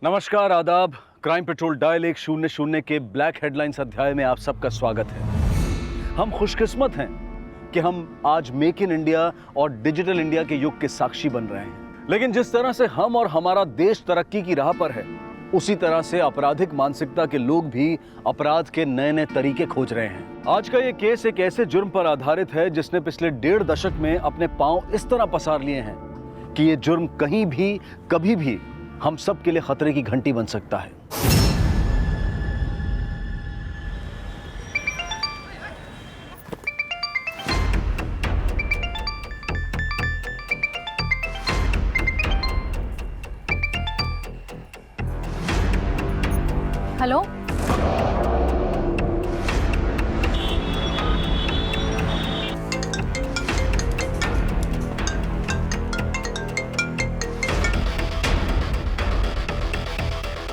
नमस्कार, आदाब। Crime petrol dial 100 के ब्लैक हेडलाइंस अध्याय में आप सबका स्वागत है। हम खुशकिस्मत हैं कि हम आज मेक इन इंडिया और डिजिटल इंडिया के युग के साक्षी बन रहे हैं। लेकिन जिस तरह से हम और हमारा देश तरक्की की राह पर है, उसी तरह से आपराधिक मानसिकता के लोग भी अपराध के नए नए तरीके खोज रहे हैं। आज का ये केस एक ऐसे जुर्म पर आधारित है जिसने पिछले 1.5 दशक में अपने पांव इस तरह पसार लिए हैं कि ये जुर्म कहीं भी कभी भी हम सब के लिए खतरे की घंटी बन सकता है। Hello,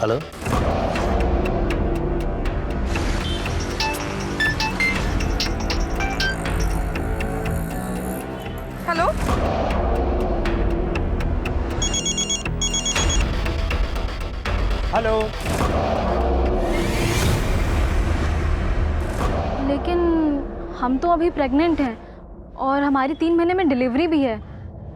hello, hello, hello. लेकिन हम तो अभी प्रेग्नेंट हैं और हमारी 3 महीने में डिलीवरी भी है।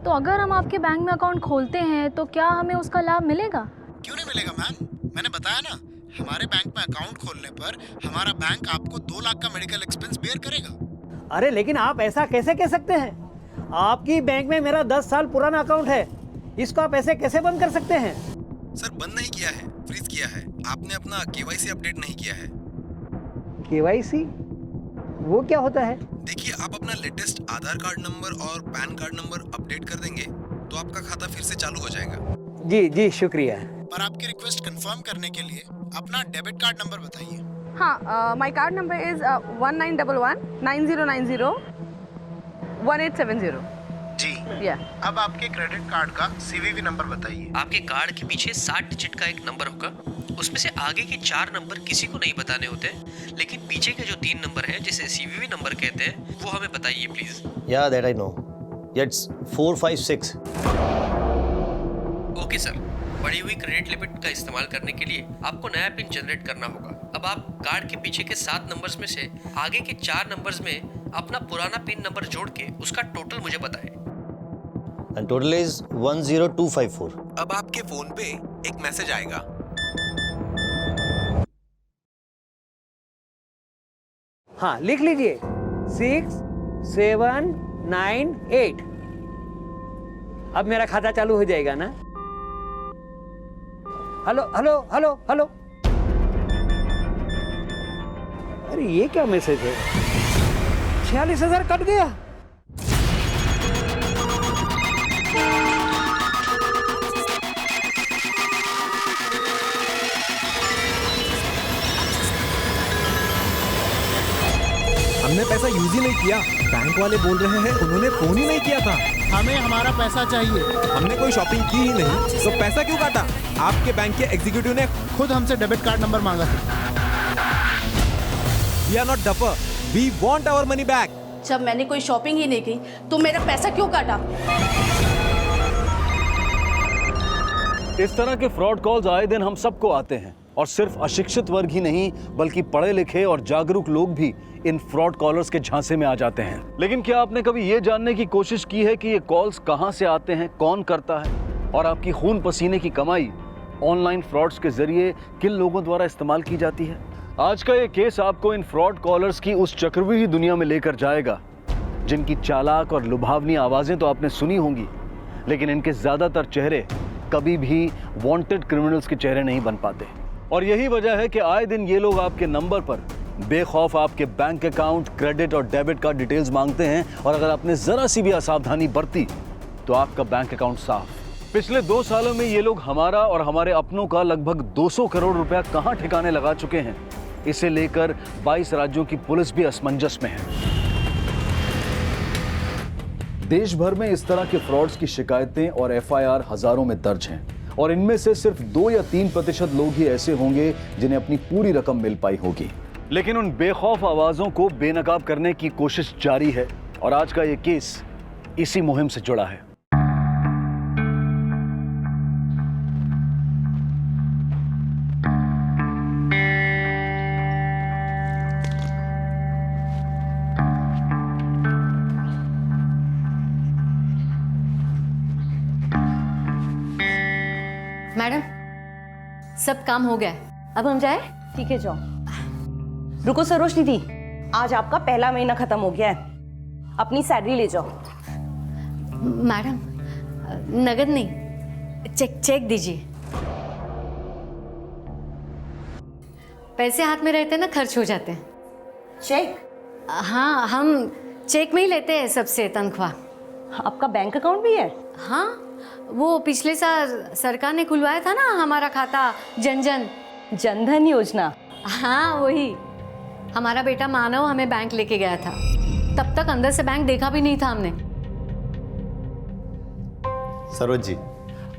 तो अगर हम आपके बैंक में अकाउंट खोलते हैं तो क्या हमें उसका लाभ मिलेगा? क्यों नहीं मिलेगा मैम, मैंने बताया ना, हमारे बैंक में अकाउंट खोलने पर हमारा बैंक आपको 2 लाख का मेडिकल एक्सपेंस बेयर करेगा। अरे लेकिन आप ऐसा कैसे कह सकते हैं? आपकी बैंक में मेरा 10 साल पुराना अकाउंट है, इसको आप ऐसे कैसे बंद कर सकते हैं? सर बंद नहीं किया है, फ्रीज किया है। आपने अपना केवाईसी अपडेट नहीं किया है। केवाईसी? वो क्या होता है? देखिए, आप अपना लेटेस्ट आधार कार्ड नंबर और पैन कार्ड नंबर अपडेट कर देंगे तो आपका खाता फिर से चालू हो जाएगा। जी जी, शुक्रिया। पर आपकी रिक्वेस्ट कंफर्म करने के लिए अपना डेबिट कार्ड नंबर बताइए। हाँ, माई कार्ड नंबर इज 191190901870। जी। या अब आपके क्रेडिट कार्ड का सीवीवी नंबर बताइए। आपके कार्ड के पीछे 60 डिजिट का एक नंबर होगा। उसमें से आगे के 4 नंबर किसी को नहीं बताने होते, लेकिन पीछे के जो 3 नंबर हैं जिसे सीवीवी नंबर कहते हैं, वो हमें बताइए प्लीज। या that I know, it's 456। Okay sir, बढ़ी हुई क्रेडिट लिमिट का इस्तेमाल करने के लिए आपको नया पिन जनरेट करना होगा। अब आप कार्ड के पीछे के 7 नंबर्स में से आगे के 4 नंबर्स में अपना पुराना पिन नंबर जोड़ के उसका टोटल मुझे बताएं। And total is 10254। अब आपके फोन पे एक मैसेज आएगा। हाँ, लिख लीजिए 6798। अब मेरा खाता चालू हो जाएगा ना? Hello hello hello hello. अरे ये क्या मैसेज है? 46,000 कट गया। हमने पैसा यूज ही नहीं किया। बैंक वाले बोल रहे हैं उन्होंने फोन ही नहीं किया था। हमें हमारा पैसा चाहिए। हमने कोई शॉपिंग की ही नहीं, तो पैसा क्यों काटा? आपके बैंक के एग्जीक्यूटिव ने खुद हमसे डेबिट कार्ड नंबर मांगा था। We are not duffer, we want our money back. जब मैंने कोई शॉपिंग ही नहीं की तो मेरा पैसा क्यों काटा? इस तरह के फ्रॉड कॉल्स आए दिन हम सबको आते हैं और सिर्फ अशिक्षित वर्ग ही नहीं बल्कि पढ़े लिखे और जागरूक लोग भी इन फ्रॉड कॉलर्स के झांसे में आ जाते हैं। लेकिन क्या आपने कभी ये जानने की कोशिश की है कि ये कॉल्स कहां से आते हैं, कौन करता है और आपकी खून पसीने की कमाई ऑनलाइन फ्रॉड्स के जरिए किन लोगों द्वारा इस्तेमाल की जाती है? आज का ये केस आपको इन फ्रॉड कॉलर्स की उस चक्रव्यूही दुनिया में लेकर जाएगा जिनकी चालाक और लुभावनी आवाजें तो आपने सुनी होंगी, लेकिन इनके ज्यादातर चेहरे कभी भी वांटेड क्रिमिनल्स के चेहरे नहीं बन पाते। और यही वजह है कि आए दिन ये लोग आपके नंबर पर बेखौफ आपके बैंक अकाउंट, क्रेडिट और डेबिट कार्ड डिटेल्स मांगते हैं और अगर आपने जरा सी भी असावधानी बरती तो आपका बैंक अकाउंट साफ। पिछले 2 सालों में ये लोग हमारा और हमारे अपनों का लगभग 200 करोड़ रुपया कहां ठिकाने लगा चुके हैं, इसे लेकर 22 राज्यों की पुलिस भी असमंजस में है। देश भर में इस तरह के फ्रॉड्स की शिकायतें और एफआईआर हजारों में दर्ज हैं और इनमें से सिर्फ 2 या 3% लोग ही ऐसे होंगे जिन्हें अपनी पूरी रकम मिल पाई होगी। लेकिन उन बेखौफ आवाजों को बेनकाब करने की कोशिश जारी है और आज का ये केस इसी मुहिम से जुड़ा है। मैडम, सब काम हो गया है, अब हम जाए? ठीक है जाओ। रुको सरोजनी दी, आज आपका पहला महीना खत्म हो गया है, अपनी सैलरी ले जाओ। मैडम, नगद नहीं, चेक दीजिए। पैसे हाथ में रहते हैं ना, खर्च हो जाते हैं। चेक? हाँ, हम चेक में ही लेते हैं सबसे तनख्वाह। आपका बैंक अकाउंट भी है? हाँ, वो पिछले साल सरकार ने खुलवाया था ना हमारा खाता, जनधन योजना। हाँ वही। हमारा बेटा मानव हमें बैंक लेके गया था, तब तक अंदर से बैंक देखा भी नहीं था हमने। सरोज जी,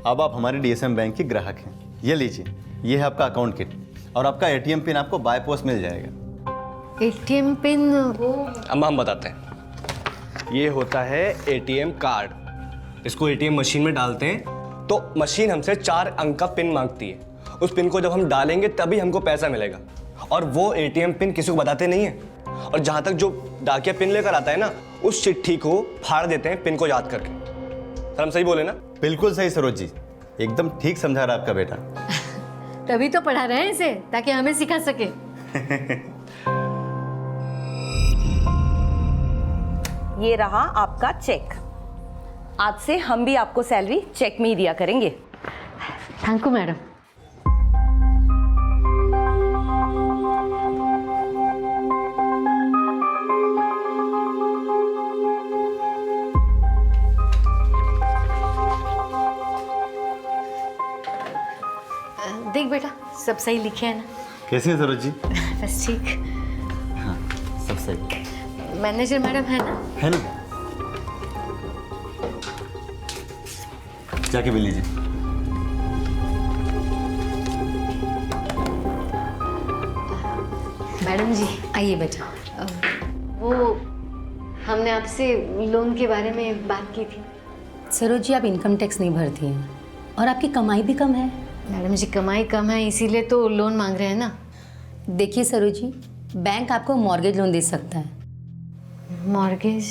अब आप हमारे डीएसएम बैंक के ग्राहक हैं। ये लीजिए, ये है आपका अकाउंट किट और आपका एटीएम पिन आपको बाय पोस्ट मिल जाएगा। एटीएम पिन वो? अम्मा हम बताते हैं। ये होता है एटीएम कार्ड। इसको एटीएम मशीन में डालते हैं तो मशीन हमसे 4 अंक का पिन मांगती है। उस पिन को जब हम डालेंगे तभी हमको पैसा मिलेगा, और वो एटीएम पिन किसी को बताते नहीं है। और जहाँ तक जो डाकिया पिन लेकर आता है ना, उस चिट्ठी को फाड़ देते हैं पिन को याद करके। सर हम सही बोले ना? बिल्कुल सही सरोज जी, एकदम ठीक समझा रहा आपका बेटा। तभी तो पढ़ा रहे हैं इसे, ताकि हमें सिखा सके। ये रहा आपका चेक। आज से हम भी आपको सैलरी चेक में ही दिया करेंगे। Thank you madam. देख बेटा, सब सही लिखे है ना? कैसे हैं सरोज जी? बस ठीक। हाँ, सब सही। मैनेजर मैडम है ना? है ना? जाके बिल लीजिए। मैडम जी आइए बेटा। वो हमने आपसे लोन के बारे में बात की थी। सरोज जी, आप इनकम टैक्स नहीं भरती हैं और आपकी कमाई भी कम है। मैडम जी, कमाई कम है इसीलिए तो लोन मांग रहे हैं ना। देखिए सरोज जी, बैंक आपको मॉर्गेज लोन दे सकता है। मॉर्गेज?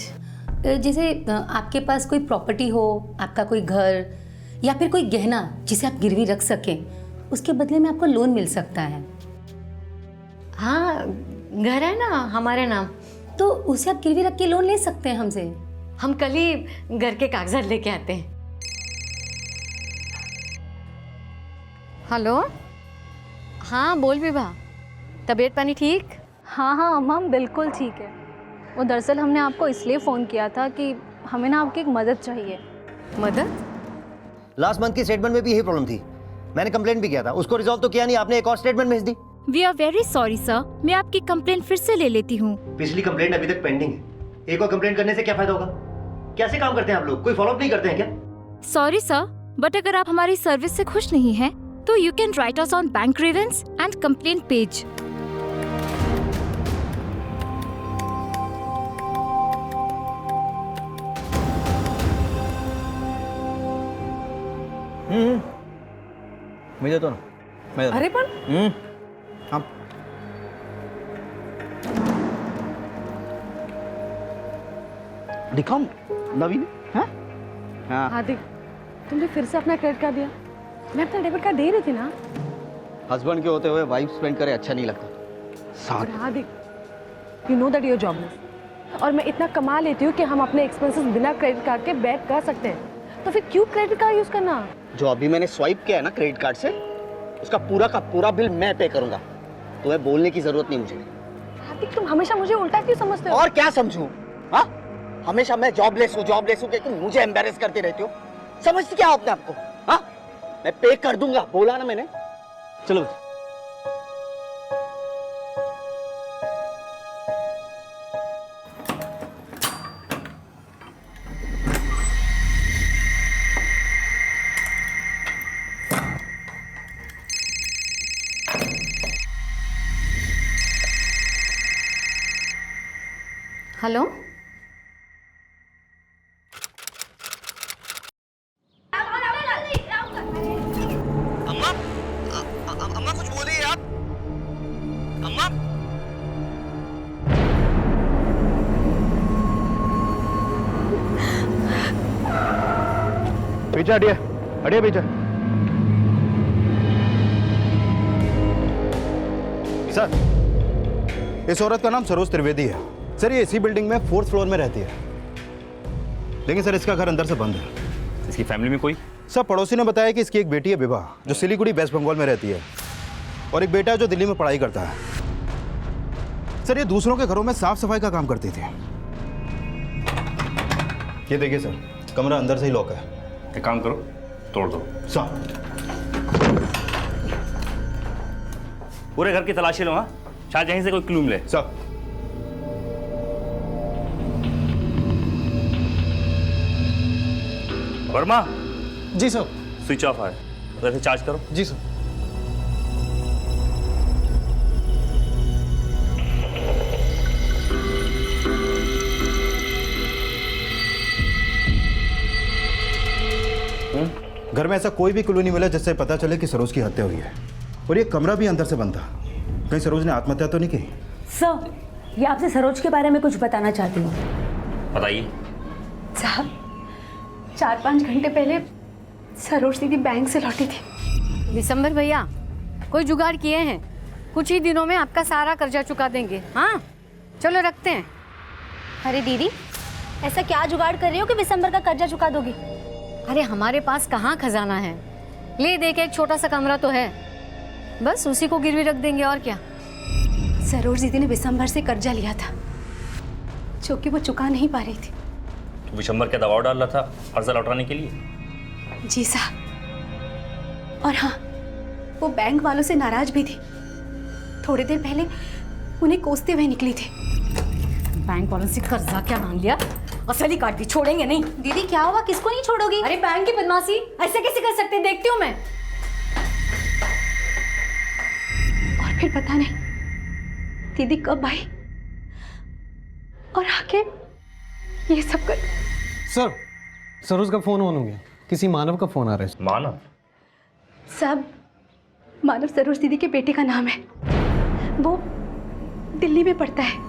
जैसे आपके पास कोई प्रॉपर्टी हो, आपका कोई घर या फिर कोई गहना जिसे आप गिरवी रख सकें, उसके बदले में आपको लोन मिल सकता है। हाँ, घर है ना हमारे नाम, तो उसे आप गिरवी रख के लोन ले सकते हैं हमसे। हम कल ही घर के कागजात लेके आते हैं। हेलो, हाँ बोल विभा, तबीयत पानी ठीक? हाँ हाँ अम्मा, हम बिल्कुल ठीक है। वो दरअसल हमने आपको इसलिए फ़ोन किया था कि हमें ना आपकी एक मदद चाहिए। मदद? लास्ट मंथ की स्टेटमेंट में भी यही प्रॉब्लम थी। मैंने कंप्लेंट भी किया था, उसको रिजॉल्व तो किया नहीं, आपने एक और स्टेटमेंट भेज दी। We are very sorry sir, मैं आपकी कंप्लेंट फिर से ले लेती हूँ। पिछली कंप्लेंट अभी तक पेंडिंग है, एक और कंप्लेंट करने से क्या फायदा होगा? कैसे काम करते हैं आप लोग, कोई फॉलोअप नहीं करते हैं क्या? सॉरी सर, बट अगर आप हमारी सर्विस से खुश नहीं हैं, तो you can write us on bank grievance and complaint page. मुझे तो ना अरे पण हाँ, दिखाऊं नवीन? हाँ हार्दिक, तुमने फिर से अपना क्रेडिट कार्ड दिया। मैं अपना डेबिट कार्ड दे रही थी ना। हस्बैंड के होते हुए वाइफ स्पेंड करे अच्छा नहीं लगता। और Hardik, you know that you are jobless, और मैं इतना कमा लेती हूँ कि हम अपने एक्सपेंसेस बिना क्रेडिट कार्ड के बेयर कर सकते हैं, तो फिर क्यों क्रेडिट कार्ड यूज करना? जो अभी मैंने स्वाइप किया है ना क्रेडिट कार्ड से, उसका पूरा का पूरा बिल मैं पे करूंगा। तुम्हें बोलने की जरूरत नहीं मुझे। हार्दिक, तुम हमेशा मुझे उल्टा क्यों समझते हो? और क्या समझूं? हाँ, हमेशा मैं जॉबलेस हूँ कि मुझे एम्बैरेस करते रहते हो। समझती क्या आपने आपको? हाँ, मैं पे कर दूंगा, बोला ना मैंने। चलो हेलो, अम्मा कुछ बोलिए आप। अम्मा पीछे हटिए, हटिए पीछे। सर, इस औरत का नाम सरोज त्रिवेदी है। सर, ये इसी बिल्डिंग में 4th फ्लोर में रहती है, लेकिन सर इसका घर अंदर से बंद है। इसकी फैमिली में कोई? सर, पड़ोसी ने बताया कि इसकी एक बेटी है विभा, जो सिलीगुड़ी वेस्ट बंगाल में रहती है, और एक बेटा है जो दिल्ली में पढ़ाई करता है। सर, ये दूसरों के घरों में साफ सफाई का काम करती थी। ये देखिए सर, कमरा अंदर से ही लॉक है। एक काम करो, तोड़ दो। सर, पूरे घर की तलाशी लो। हाँ, शायद यहीं से कोई क्लू मिले। सर, वर्मा। जी सर। स्विच ऑफ है, वैसे चार्ज करो। जी सर। घर में ऐसा कोई भी क्लू नहीं मिला जिससे पता चले कि सरोज की हत्या हुई है, और ये कमरा भी अंदर से बंद था। कहीं सरोज ने आत्महत्या तो नहीं की? सर, ये आपसे सरोज के बारे में कुछ बताना चाहती हूँ। बताइए। साहब, 4-5 घंटे पहले सरोज दीदी बैंक से लौटी थी। दिसंबर भैया, कोई जुगाड़ किए हैं, कुछ ही दिनों में आपका सारा कर्जा चुका देंगे। हाँ, चलो रखते हैं। अरे दीदी, ऐसा क्या जुगाड़ कर रही हो कि दिसंबर का कर्जा चुका दोगी? अरे हमारे पास कहाँ खजाना है, ले दे के एक छोटा सा कमरा तो है, बस उसी को गिरवी रख देंगे और क्या। सरोज दीदी ने दिसंबर से कर्जा लिया था, जो कि वो चुका नहीं पा रही थी। तो विशंबर का दबाव डाल रहा था कर्जा लौटाने के लिए? जी साहब। और हाँ, वो बैंक वालों से नाराज भी थी। थोड़ी देर पहले उन्हें कोसते हुए निकली थी। बैंक वालों से कर्जा क्या मांग लिया, असली काट दी, छोड़ेंगे नहीं। दीदी क्या हुआ, किसको नहीं छोड़ोगी? अरे बैंक की बदमाशी ऐसे कैसे कर सकते, देखती हूँ मैं। और फिर पता नहीं दीदी कब आई और आके ये सब कर। सर, सरोज का फोन ऑन हो गया, किसी मानव का फोन आ रहा है। मानव? सब मानव सरोज दीदी के बेटे का नाम है, वो दिल्ली में पढ़ता है।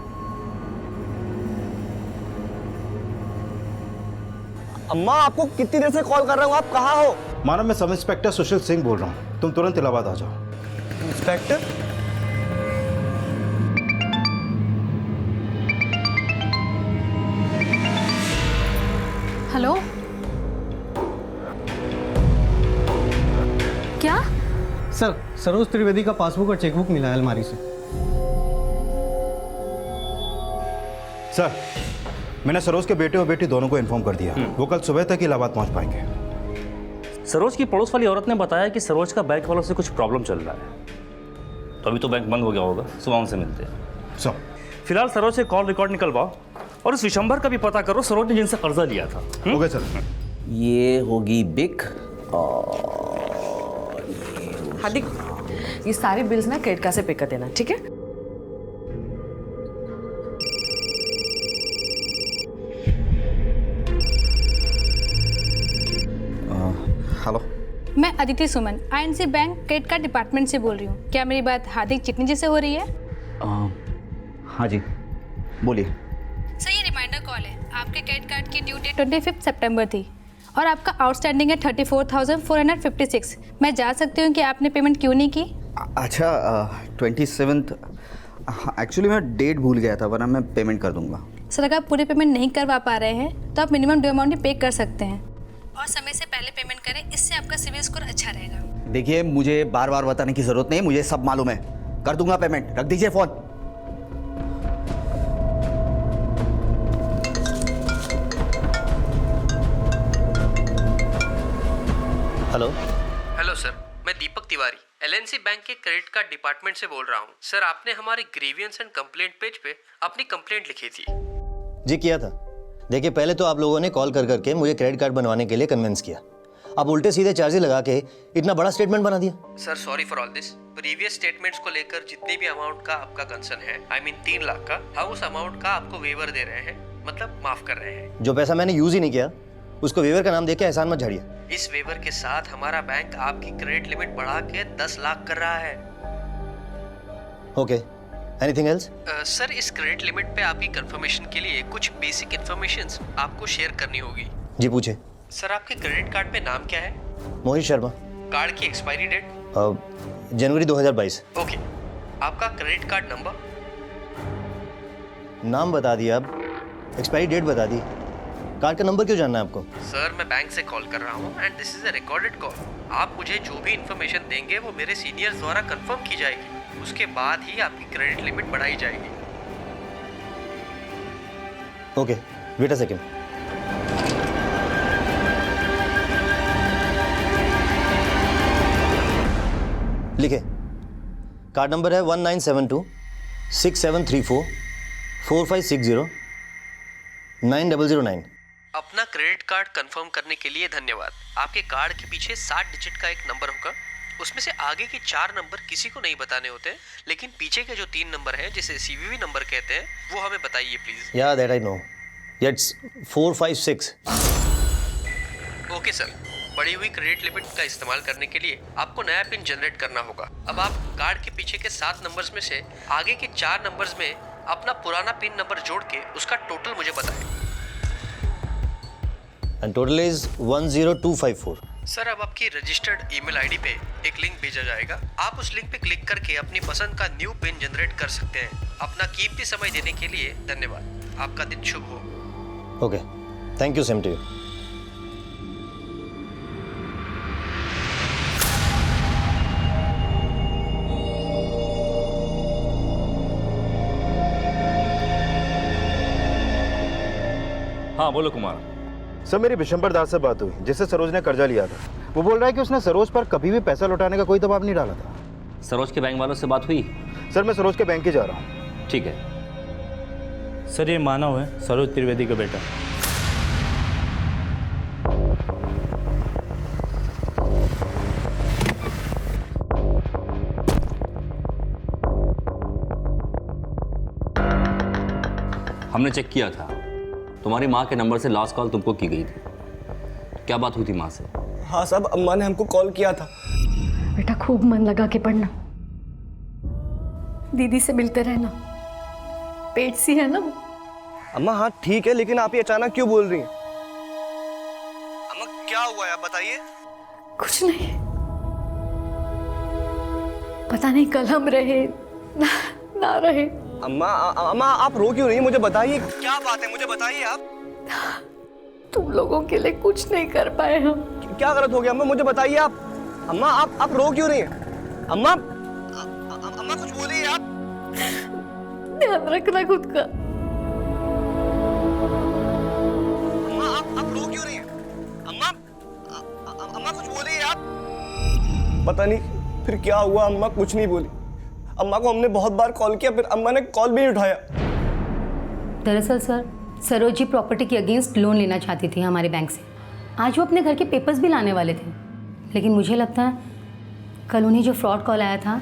अम्मा, आपको कितनी देर से कॉल कर रहा हूँ, आप कहाँ हो? मानव, मैं सब इंस्पेक्टर सुशील सिंह बोल रहा हूँ, तुम तुरंत इलाहाबाद आ जाओ। इंस्पेक्टर? हेलो, क्या? सर, सरोज त्रिवेदी का पासबुक और चेकबुक मिला है अलमारी से। सर, मैंने सरोज के बेटे और बेटी दोनों को इन्फॉर्म कर दिया, वो कल सुबह तक इलाहाबाद पहुंच पाएंगे। सरोज की पड़ोस वाली औरत ने बताया कि सरोज का बैंक वालों से कुछ प्रॉब्लम चल रहा है, तो अभी तो बैंक बंद हो गया होगा, सुबह उनसे मिलते हैं। सर, फिलहाल सरोज से कॉल रिकॉर्ड निकलवाओ और उस विशंबर का भी पता करो, सरोज ने जिनसे कर्जा लिया था। Okay sir. ये होगी बिक हार्दिक, ये सारे बिल्स ना क्रेडिट कार्ड से पे कर देना, ठीक है? हेलो, मैं अदिति सुमन, INC bank credit card department से बोल रही हूँ। क्या मेरी बात हार्दिक चिटनी जी से हो रही है? हाँ जी, बोलिए। सर, ये रिमाइंडर कॉल है। आपके क्रेडिट कार्ड की ड्यू डेट 25 सितंबर थी और आपका आउटस्टैंडिंग है 34,456। मैं जा सकती हूँ कि आपने पेमेंट क्यों नहीं की? अच्छा, 27th, एक्चुअली मैं डेट भूल गया था, वरना मैं पेमेंट कर दूंगा। सर, अगर आप पूरी पेमेंट नहीं करवा पा रहे हैं तो आप मिनिमम ड्यू अमाउंट ही पे कर सकते हैं, और समय से पहले पेमेंट करें, इससे आपका सिविल स्कोर अच्छा रहेगा। देखिए, मुझे बार बार बताने की जरूरत नहीं, मुझे सब मालूम है, कर दूंगा पेमेंट, रख दीजिए फोन। हेलो। हेलो सर, मैं दीपक तिवारी LNC बैंक के क्रेडिट कार्ड डिपार्टमेंट से बोल रहा हूँ। सर, आपने हमारे ग्रीवियंस एंड कंप्लेंट पेज पे अपनी कंप्लेंट लिखी थी। जी किया था। देखिए, पहले तो आप लोगों ने कॉल कर करके मुझे क्रेडिट कार्ड बनवाने के लिए कन्विंस किया, अब उल्टे सीधे चार्जेस लगा के इतना बड़ा स्टेटमेंट बना दिया। Sir, sorry for all this. Previous statements को लेकर जितने भी अमाउंट का आपका कंसर्न है, I mean 3 लाख का, हम उस अमाउंट का आपको वेवर दे रहे हैं, मतलब माफ कर रहे हैं। जो पैसा मैंने यूज ही नहीं किया उसको वेवर का नाम देके एहसान मत झाड़िए। इस वेवर के साथ हमारा बैंक आपकी क्रेडिट लिमिट बढ़ा के 10 लाख कर रहा है। Okay, anything else? सर, इस क्रेडिट लिमिट पे आपकी कंफर्मेशन के लिए कुछ बेसिक इन्फॉर्मेशंस आपको शेयर करनी होगी। जी पूछे। सर, आपके क्रेडिट कार्ड पे नाम क्या है? मोहित शर्मा। कार्ड की एक्सपायरी डेट? जनवरी 2022। ओके। आपका क्रेडिट कार्ड नंबर। नाम बता दिया, अब एक्सपायरी डेट बता दी, कार्ड का नंबर क्यों जानना है आपको? सर मैं बैंक से कॉल कर रहा हूँ and this is a recorded call. आप मुझे जो भी इंफॉर्मेशन देंगे वो मेरे सीनियर्स द्वारा कंफर्म की जाएगी, उसके बाद ही आपकी क्रेडिट लिमिट बढ़ाई जाएगी। Okay, wait a second. लिखे, कार्ड नंबर है 1972-6734-4560-9009। अपना क्रेडिट कार्ड कंफर्म करने के लिए धन्यवाद। आपके कार्ड के पीछे 60 डिजिट का एक नंबर होगा, उसमें से आगे के 4 नंबर किसी को नहीं बताने होते, लेकिन पीछे के जो 3 नंबर हैं जिसे CVV नंबर कहते हैं वो हमें बताइए प्लीज। या that I know, it's 456। Okay sir, बढ़ी हुई क्रेडिट लिमिट का इस्तेमाल करने के लिए आपको नया पिन जनरेट करना होगा। अब आप कार्ड के पीछे के 7 नंबर्स में से आगे के 4 नंबर्स में अपना पुराना पिन नंबर जोड़ के उसका टोटल मुझे बताएं। And total is 10254। सर अब आपकी रजिस्टर्ड ईमेल आईडी पे एक लिंक भेजा जाएगा, आप उस लिंक पे क्लिक करके अपनी पसंद का न्यू पिन जनरेट कर सकते हैं। अपना कीमती समय देने के लिए धन्यवाद। आपका दिन शुभ हो। Okay, thank you, same to you. हाँ बोलो कुमार। सर मेरी बिशंबर दास से बात हुई, जिससे सरोज ने कर्जा लिया था। वो बोल रहा है कि उसने सरोज पर कभी भी पैसा लौटाने का कोई दबाव नहीं डाला था। सरोज के बैंक वालों से बात हुई? सर मैं सरोज के बैंक ही जा रहा हूँ। ठीक है। सर ये मानव है, सरोज त्रिवेदी का बेटा। हमने चेक किया था, तुम्हारी माँ के नंबर से लास्ट कॉल तुमको की गई थी। क्या बात हुई थी माँ से? हाँ साहब, अम्मा ने हमको कॉल किया था। बेटा खूब मन लगा के पढ़ना, दीदी से मिलते रहना, पेट सी है ना वो। अम्मा हाँ ठीक है, लेकिन आप ये अचानक क्यों बोल रही हैं? अम्मा क्या हुआ है आप बताइए। कुछ नहीं, पता नहीं कल हम रहे ना रहे। अम्मा अम्मा आप रो क्यों रही हैं? मुझे बताइए क्या बात है, मुझे बताइए आप। तुम लोगों के लिए कुछ नहीं कर पाए हम। क्या गलत हो गया अम्मा, मुझे बताइए आप। अम्मा आप रो क्यों रही हैं? अम्मा अम्मा कुछ बोलिए आप। ध्यान रखना खुद का। अम्मा आप रो क्यों रही हैं? अम्मा कुछ बोलिए आप। पता नहीं फिर क्या हुआ, अम्मा कुछ नहीं बोली। अम्मा को हमने बहुत बार कॉल किया, फिर अम्मा ने कॉल भी नहीं उठाया। दरअसल सर, सरोज जी प्रॉपर्टी के अगेंस्ट लोन लेना चाहती थी हमारे बैंक से। आज वो अपने घर के पेपर्स भी लाने वाले थे, लेकिन मुझे लगता है कल उन्हें जो फ्रॉड कॉल आया था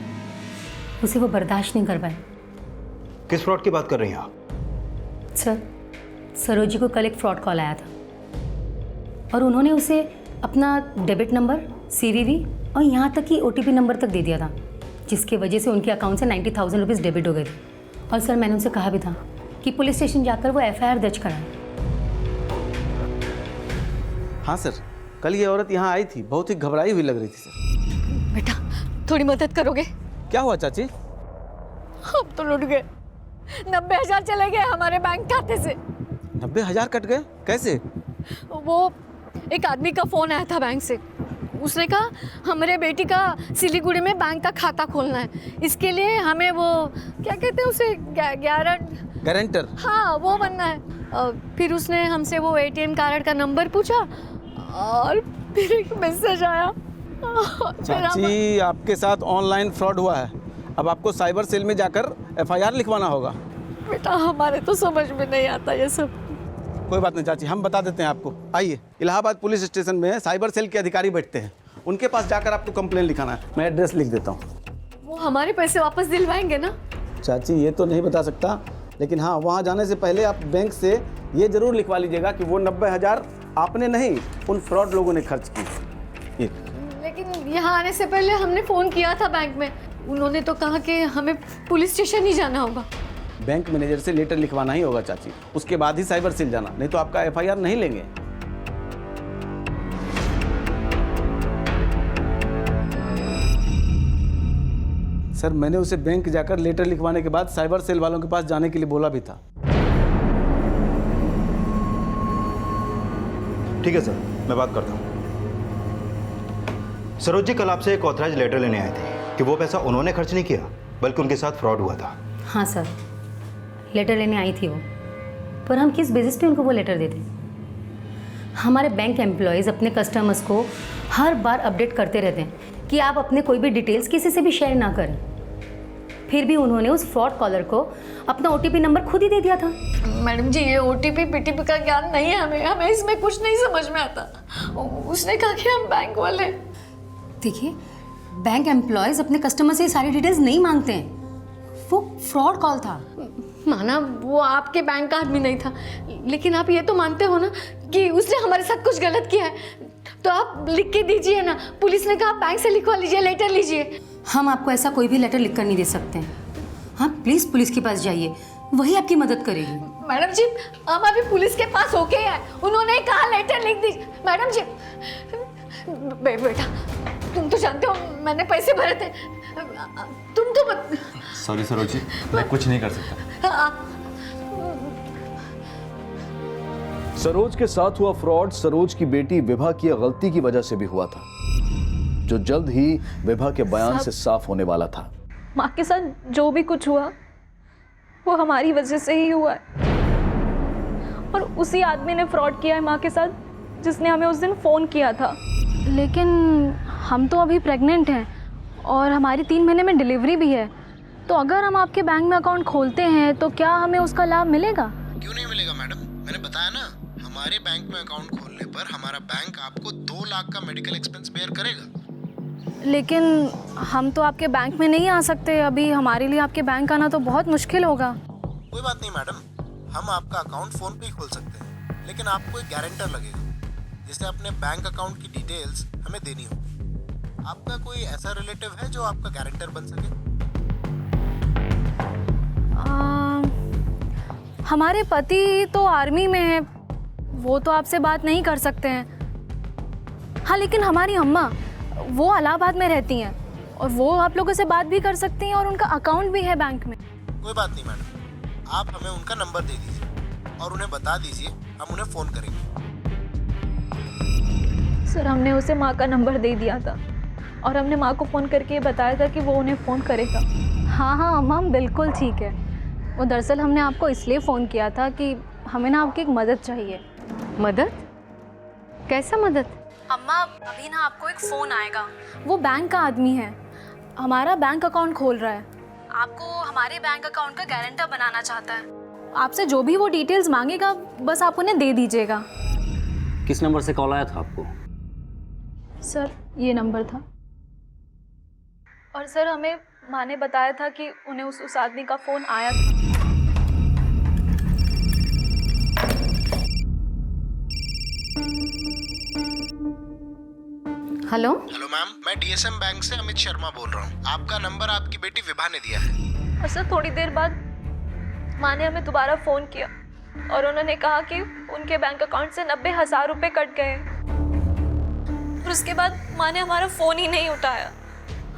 उसे वो बर्दाश्त नहीं कर पाए। किस फ्रॉड की बात कर रही हैं आप? सर, सरोज जी को कल एक फ्रॉड कॉल आया था और उन्होंने उसे अपना डेबिट नंबर, CVV और यहाँ तक कि OTP नंबर तक दे दिया था, जिसकी वजह से उनके अकाउंट से 90,000 रुपीज़ डेबिट हो गए थे। और सर मैंने उनसे कहा भी था कि पुलिस स्टेशन जाकर वो FIR दर्ज कराएं। हाँ सर, कल ये औरत यहाँ आई थी, बहुत ही घबराई हुई लग रही थी सर। बेटा थोड़ी मदद करोगे? क्या हुआ चाची? हम तो लुट गए, 90,000 चले गए हमारे बैंक खाते से। 90,000 कट गए? कैसे? वो एक आदमी का फोन आया था बैंक से, उसने कहा हमारे बेटी का सिलीगुड़ी में बैंक का खाता खोलना है, इसके लिए हमें वो क्या कहते हैं उसे, गारंटर। हाँ वो बनना है। फिर उसने हमसे वो ATM कार्ड का नंबर पूछा और फिर एक मैसेज आया। चाची आपके साथ ऑनलाइन फ्रॉड हुआ है, अब आपको साइबर सेल में जाकर FIR लिखवाना होगा। बेटा हमारे तो समझ में नहीं आता ये सब। कोई बात नहीं चाची, हम बता देते हैं आपको। आइए, इलाहाबाद पुलिस स्टेशन में साइबर सेल के अधिकारी बैठते हैं, उनके पास जाकर आपको कंप्लेन लिखाना है। मैं एड्रेस लिख देता हूँ। वो हमारे पैसे वापस दिलवाएंगे ना? चाची ये तो नहीं बता सकता, लेकिन हाँ वहाँ जाने से पहले आप बैंक से ये जरूर लिखवा लीजिएगा कि वो 90,000 आपने नहीं, उन फ्रॉड लोगों ने खर्च की। लेकिन यहाँ आने से पहले हमने फ़ोन किया था बैंक में, उन्होंने तो कहा कि हमें पुलिस स्टेशन ही जाना होगा। बैंक मैनेजर से लेटर लिखवाना ही होगा चाची, उसके बाद ही साइबर सेल जाना, नहीं तो आपका FIR नहीं लेंगे। सर मैंने उसे बैंक जाकर लेटर लिखवाने के बाद साइबर सेल वालों के पास जाने के लिए बोला भी था। ठीक है सर, मैं बात करता हूँ। सरोज जी, कल आपसे एक ऑथराइज लेटर लेने आए थे कि वो पैसा उन्होंने खर्च नहीं किया बल्कि उनके साथ फ्रॉड हुआ था। हाँ सर, लेटर लेने आई थी वो, पर हम किस बेसिस पे उनको वो लेटर देते? हमारे बैंक एम्प्लॉयज़ अपने कस्टमर्स को हर बार अपडेट करते रहते हैं कि आप अपने कोई भी डिटेल्स किसी से भी शेयर ना करें। फिर भी उन्होंने उस फ्रॉड कॉलर को अपना OTP नंबर खुद ही दे दिया था। मैडम जी, ये OTP PTP का ज्ञान नहीं है हमें इसमें कुछ नहीं समझ में आता। उसने कहा कि हम बैंक वाले। देखिए, बैंक एम्प्लॉयज़ अपने कस्टमर से सारी डिटेल्स नहीं मांगते हैं, वो फ्रॉड कॉल था। माना वो आपके बैंक का आदमी नहीं था, लेकिन आप ये तो मानते हो ना कि उसने हमारे साथ कुछ गलत किया है, तो आप लिख के दीजिए ना। पुलिस ने कहा बैंक से लिखवा लीजिए, लेटर लीजिए। हम आपको ऐसा कोई भी लेटर लिख कर नहीं दे सकते हैं। हाँ, प्लीज़ पुलिस के पास जाइए, वही आपकी मदद करेगी। मैडम जी, हम अभी पुलिस के पास होके आए, उन्होंने कहा लेटर लिख दीजिए। मैडम जी, बेटा तुम तो जानते हो मैंने पैसे भरे थे, तुम तो सॉरी सरोज जी, मैं कुछ नहीं कर सकता। सरोज के साथ हुआ फ्रॉड सरोज की बेटी विभा की गलती की वजह से भी हुआ था, जो जल्द ही विभा के बयान से साफ होने वाला था। माँ के साथ जो भी कुछ हुआ वो हमारी वजह से ही हुआ है, और उसी आदमी ने फ्रॉड किया है माँ के साथ, जिसने हमें उस दिन फ़ोन किया था। लेकिन हम तो अभी प्रेग्नेंट हैं और हमारी 3 महीने में डिलीवरी भी है, तो अगर हम आपके बैंक में अकाउंट खोलते हैं तो क्या हमें उसका लाभ मिलेगा? क्यों नहीं मिलेगा मैडम, मैंने बताया ना, हमारे बैंक में अकाउंट खोलने पर हमारा बैंक आपको 2 लाख का मेडिकल एक्सपेंस बेयर करेगा। लेकिन हम तो आपके बैंक में नहीं आ सकते अभी, हमारे लिए आपके बैंक आना तो बहुत मुश्किल होगा। कोई बात नहीं मैडम, हम आपका अकाउंट फोन पे ही खोल सकते हैं, लेकिन आपको एक गारंटर लगेगा जिसने अपने बैंक अकाउंट की डिटेल्स हमें देनी होगी। आपका कोई ऐसा रिलेटिव है जो आपका गारंटर बन सके? हमारे पति तो आर्मी में है, वो तो आपसे बात नहीं कर सकते हैं। हाँ, लेकिन हमारी अम्मा वो इलाहाबाद में रहती हैं और वो आप लोगों से बात भी कर सकती हैं और उनका अकाउंट भी है बैंक में। कोई बात नहीं मैडम, आप हमें उनका नंबर दे दीजिए और उन्हें बता दीजिए, हम उन्हें फ़ोन करेंगे। सर, हमने उसे माँ का नंबर दे दिया था और हमने माँ को फ़ोन करके ये बताया था कि वो उन्हें फ़ोन करेगा। हाँ हाँ अम्मा, बिल्कुल ठीक है। वो दरअसल हमने आपको इसलिए फ़ोन किया था कि हमें ना आपकी एक मदद चाहिए। मदद? कैसा मदद? अम्मा, अभी ना आपको एक फ़ोन आएगा, वो बैंक का आदमी है, हमारा बैंक अकाउंट खोल रहा है, आपको हमारे बैंक अकाउंट का गारंटर बनाना चाहता है। आपसे जो भी वो डिटेल्स मांगेगा बस आप उन्हें दे दीजिएगा। किस नंबर से कॉल आया था आपको? सर, ये नंबर था, और सर हमें माँ ने बताया था कि उन्हें उस आदमी का फ़ोन आया था। हेलो मैम, मैं DSM बैंक से अमित शर्मा बोल रहा हूँ। आपका नंबर आपकी बेटी विभा ने दिया है। और सर, थोड़ी देर बाद माँ ने हमें दोबारा फ़ोन किया और उन्होंने कहा कि उनके बैंक अकाउंट से 90,000 रुपये कट गए, और उसके बाद माँ ने हमारा फ़ोन ही नहीं उठाया।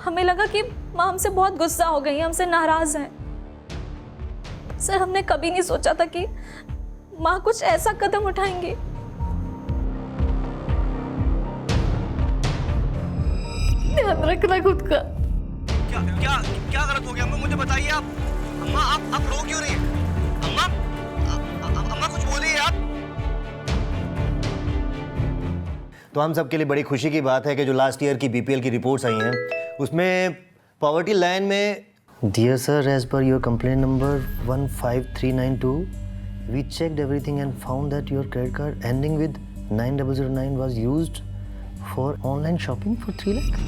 हमें लगा कि माँ हमसे बहुत गुस्सा हो गई, हमसे नाराज़ हैं। सर, हमने कभी नहीं सोचा था कि माँ कुछ ऐसा कदम उठाएंगी। ध्यान रखना खुद का। क्या क्या क्या गलत हो गया अम्मा, मुझे बताइए आप। अम्मा, आप रो क्यों रही हैं? अम्मा, अम्मा कुछ बोलिए आप। तो हम सबके लिए बड़ी खुशी की बात है कि जो लास्ट ईयर की BPL की रिपोर्ट्स आई हैं उसमें पॉवर्टी लाइन में dear sir, as per your complaint number 15392 we checked everything and found that your credit card ending with 9009 was used for online shopping for 3 lakh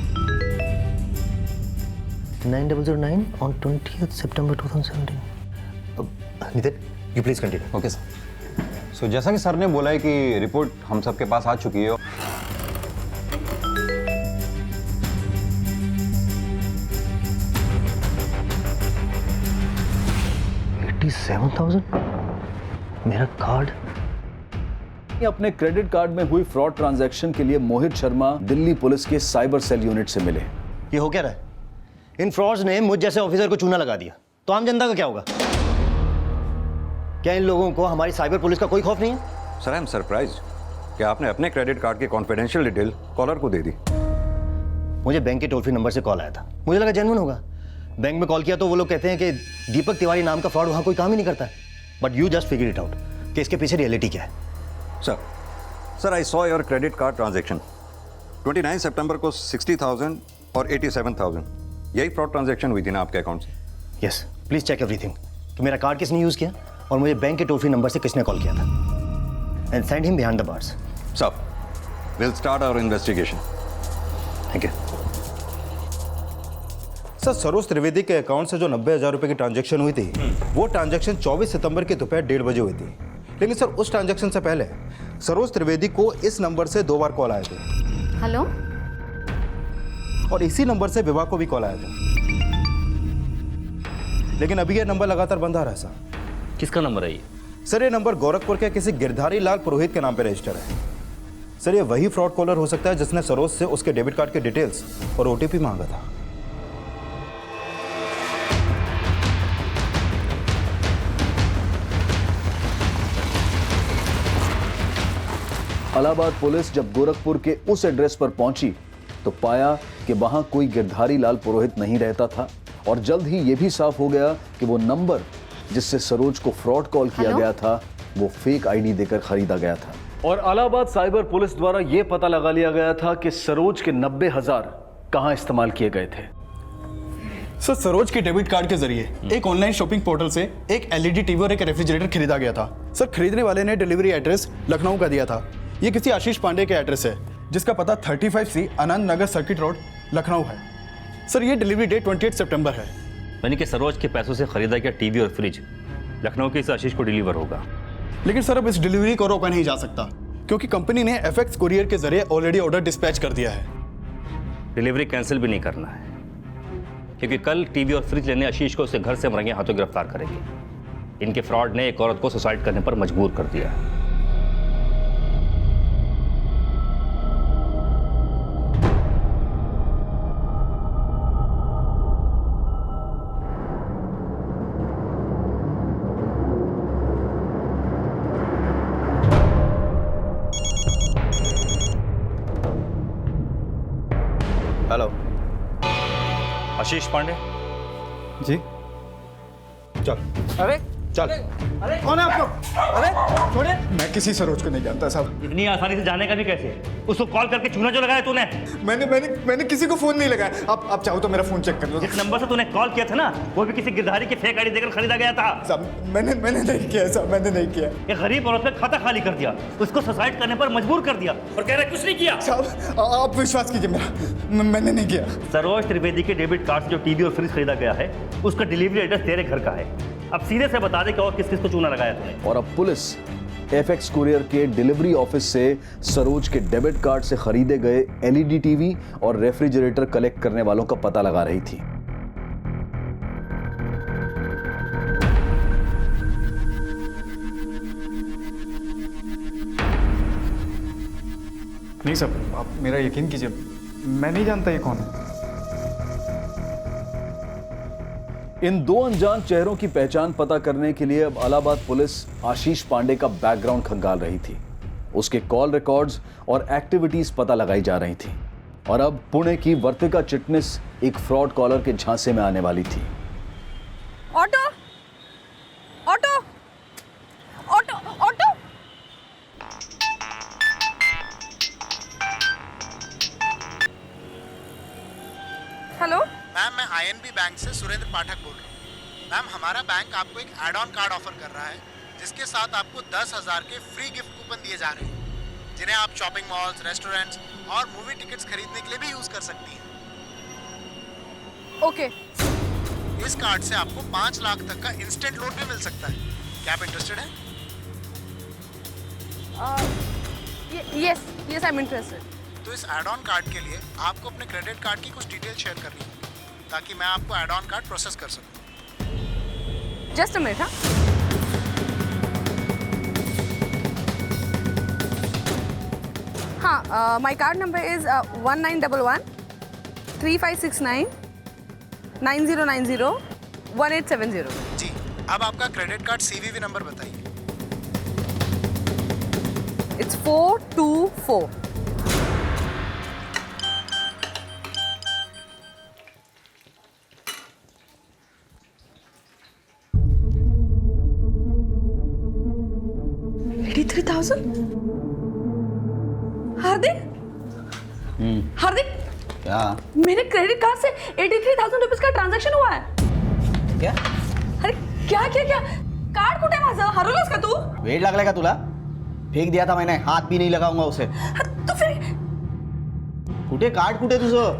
9009 on 20th September 2017. Nitin, you please continue. Okay sir. So जैसा कि sir ने बोला है कि report हम सबके पास आ चुकी है। 87,000 मेरा कार्ड। अपने क्रेडिट कार्ड में हुई फ्रॉड ट्रांजैक्शन के लिए मोहित शर्मा दिल्ली पुलिस के साइबर सेल यूनिट से मिले। ये हो क्या रहा है? इन फ्रॉड्स ने मुझ जैसे ऑफिसर को चूना लगा दिया, तो आम जनता का क्या होगा? क्या इन लोगों को हमारी साइबर पुलिस का कोई खौफ नहीं है? सर आई एम सरप्राइज कि आपने अपने क्रेडिट कार्ड की कॉन्फिडेंशियल डिटेल कॉलर को दे दी। मुझे बैंक के टोल फ्री नंबर से कॉल आया था, मुझे लगा जेन्युइन होगा। बैंक में कॉल किया तो वो लोग कहते हैं कि दीपक तिवारी नाम का फ्रॉड वहाँ कोई काम ही नहीं करता है। But you just figure it out कि इसके पीछे रियलिटी क्या है। Sir I saw your credit card transaction 29 सितंबर को 60,000 और 87,000 यही फ्रॉड ट्रांजैक्शन हुई थी ना आपके अकाउंट से? यस, प्लीज चेक एवरीथिंग कि मेरा कार्ड किसने यूज किया और मुझे बैंक के टोल फ्री नंबर से किसने कॉल किया था। And send him behind the bars. Sir will start our investigation. Thank you. Sir Saroj Trivedi के अकाउंट से जो 90,000 रुपए की ट्रांजैक्शन हुई थी, वो ट्रांजैक्शन 24 सितंबर की दोपहर 1:30 बजे हुई थी। लेकिन सर उस ट्रांजैक्शन से पहले सरोज त्रिवेदी को इस नंबर से 2 बार कॉल आए थे। हेलो। और इसी नंबर से विवाह को भी कॉल आया था। लेकिन अभी ये नंबर लगातार बंद आ रहा है सर। किसका नंबर है ये? सर ये नंबर गोरखपुर के किसी गिरधारी लाल पुरोहित के नाम पे रजिस्टर है। सर ये वही फ्रॉड कॉलर हो सकता है जिसने सरोज से उसके डेबिट कार्ड के डिटेल्स और ओटीपी मांगा था। इलाहाबाद पुलिस जब गोरखपुर के उस एड्रेस पर पहुंची तो पाया कि वहां कोई गिरधारी लाल पुरोहित नहीं रहता था और जल्द ही यह भी साफ हो गया कि वो नंबर जिससे सरोज को फ्रॉड कॉल किया गया था वो फेक आईडी देकर खरीदा गया था। और इलाहाबाद साइबर पुलिस द्वारा यह पता लगा लिया गया था कि सरोज के 90,000 कहां इस्तेमाल किए गए थे। सर सरोज के डेबिट कार्ड के जरिए एक ऑनलाइन शॉपिंग पोर्टल से एक एलईडी टीवी और एक रेफ्रिजरेटर खरीदा गया था। सर खरीदने वाले ने डिलीवरी एड्रेस लखनऊ का दिया था। ये किसी आशीष पांडे के एड्रेस है जिसका पता 35C Anand Nagar circuit road Lucknow है। सर ये डिलीवरी डेट 28 सितंबर है। यानी कि सरोज के पैसों से खरीदा गया टीवी और फ्रिज लखनऊ के इस आशीष को डिलीवर होगा। लेकिन सर अब इस डिलीवरी को रोका नहीं जा सकता क्योंकि कंपनी ने FX कुरियर के जरिए ऑलरेडी ऑर्डर डिस्पैच कर दिया है। डिलीवरी कैंसिल भी नहीं करना है क्योंकि कल टीवी और फ्रिज लेने आशीष को उसके घर से रंगे हाथों गिरफ्तार करेंगे। इनके फ्रॉड ने एक औरत को सुसाइड करने पर मजबूर कर दिया है। हेलो आशीष पांडे जी। चल अरे चल। अरे कौन है आप लोग? अरे छोड़े। मैं किसी सरोज को नहीं जानता साहब। इतनी आसानी से जाने का भी कैसे? उसको कॉल करके चूना जो लगाया तूने? मैंने किसी को फोन नहीं लगाया। आप चाहो तो मेरा फोन चेक कर लो। जिस नंबर से तूने कॉल किया था ना वो भी किसी गिरधारी की फेक आईडी देकर खरीदा गया था। साहब मैंने नहीं किया साहब, मैंने नहीं किया। एक गरीब औरत का खाता खाली कर दिया, उसको सुसाइड करने पर मजबूर कर दिया और कह रहा है कुछ नहीं किया। साहब आप विश्वास कीजिए मेरा, मैंने नहीं किया। सरोज त्रिवेदी के डेबिट कार्ड से जो टीवी और फ्रिज खरीदा गया है उसका डिलीवरी एड्रेस तेरे घर का है। अब सीधे से बता दे कि और किस किस को चूना लगाया तूने। और अब पुलिस FX कुरियर के डिलीवरी ऑफिस से सरोज के डेबिट कार्ड से खरीदे गए LED टीवी और रेफ्रिजरेटर कलेक्ट करने वालों का पता लगा रही थी। नहीं साहब आप मेरा यकीन कीजिए, मैं नहीं जानता ये कौन है। इन दो अनजान चेहरों की पहचान पता करने के लिए अब इलाहाबाद पुलिस आशीष पांडे का बैकग्राउंड खंगाल रही थी। उसके कॉल रिकॉर्ड्स और एक्टिविटीज पता लगाई जा रही थी। और अब पुणे की वर्तिका चिटनिस एक फ्रॉड कॉलर के झांसे में आने वाली थी। Auto auto auto auto. Hello ma'am, मैं INB बैंक से सुरेंद्र पाठक बोल रहा हूँ। मैम हमारा बैंक आपको एक एड ऑन कार्ड ऑफर कर रहा है जिसके साथ आपको 10,000 के फ्री गिफ्ट कूपन दिए जा रहे हैं जिन्हें आप शॉपिंग मॉल्स, रेस्टोरेंट्स और मूवी टिकट्स खरीदने के लिए भी यूज कर सकती हैं। ओके। इस कार्ड से आपको 5 लाख तक का इंस्टेंट लोन भी मिल सकता है। क्या आप इंटरेस्टेड हैं? Yes I am interested. तो इस एड ऑन कार्ड के लिए आपको अपने क्रेडिट कार्ड की कुछ डिटेल शेयर करनी है ताकि मैं आपको एड ऑन कार्ड प्रोसेस कर सकूं। Just a minute. हाँ, माय कार्ड नंबर इज 1911 3569 9090-1870। जी, अब आपका क्रेडिट कार्ड CVV नंबर बताइए। It's 424। हार्दिक, हार्दिक, क्या मेरे क्रेडिट कार्ड से 83,000 रुपीज का ट्रांजैक्शन हुआ है। क्या अरे क्या क्या क्या कार्ड कुठे माझं? हरवलंस का तू? वेट लागलाय का तुला? फेक दिया था मैंने, हाथ भी नहीं लगाऊंगा उसे। तो फिर कुठे कार्ड कुठे तुझं?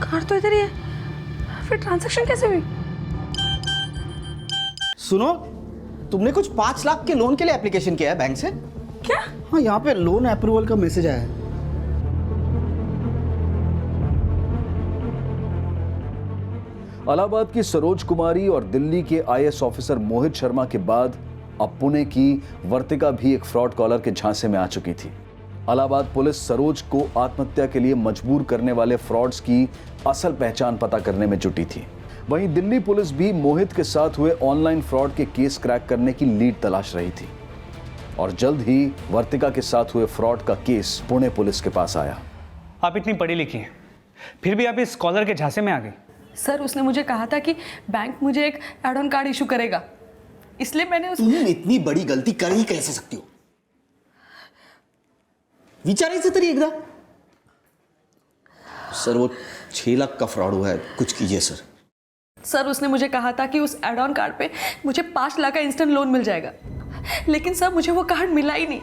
कार्ड तो इधर ही है, फिर ट्रांजैक्शन कैसे हुई? सुनो, तुमने कुछ 5 लाख के लोन के लिए एप्लीकेशन किया है बैंक से? क्या? हाँ, यहाँ पे लोन अप्रूवल का मैसेज आया है। इलाहाबाद की सरोज कुमारी और दिल्ली के IAS ऑफिसर मोहित शर्मा के बाद अब पुणे की वर्तिका भी एक फ्रॉड कॉलर के झांसे में आ चुकी थी। इलाहाबाद पुलिस सरोज को आत्महत्या के लिए मजबूर करने वाले फ्रॉड्स की असल पहचान पता करने में जुटी थी। वहीं दिल्ली पुलिस भी मोहित के साथ हुए ऑनलाइन फ्रॉड के केस क्रैक करने की लीड तलाश रही थी और जल्द ही वर्तिका के साथ हुए फ्रॉड का केस पुणे पुलिस के पास आया। आप इतनी पढ़ी लिखी हैं, फिर भी आप इस स्कॉलर के झांसे में आ गई। सर, उसने मुझे कहा था कि बैंक मुझे एक एड ऑन कार्ड इशू करेगा, इसलिए मैंने तुम इतनी बड़ी गलती कर ही कैसे सकती हो? विचारायचं तरी एकदा। सर, वो 6 लाख का फ्रॉड हुआ है, कुछ कीजिए सर। सर, उसने मुझे कहा था कि उस एड ऑन कार्ड पे मुझे 5 लाख का इंस्टेंट लोन मिल जाएगा, लेकिन सर मुझे वो कार्ड मिला ही नहीं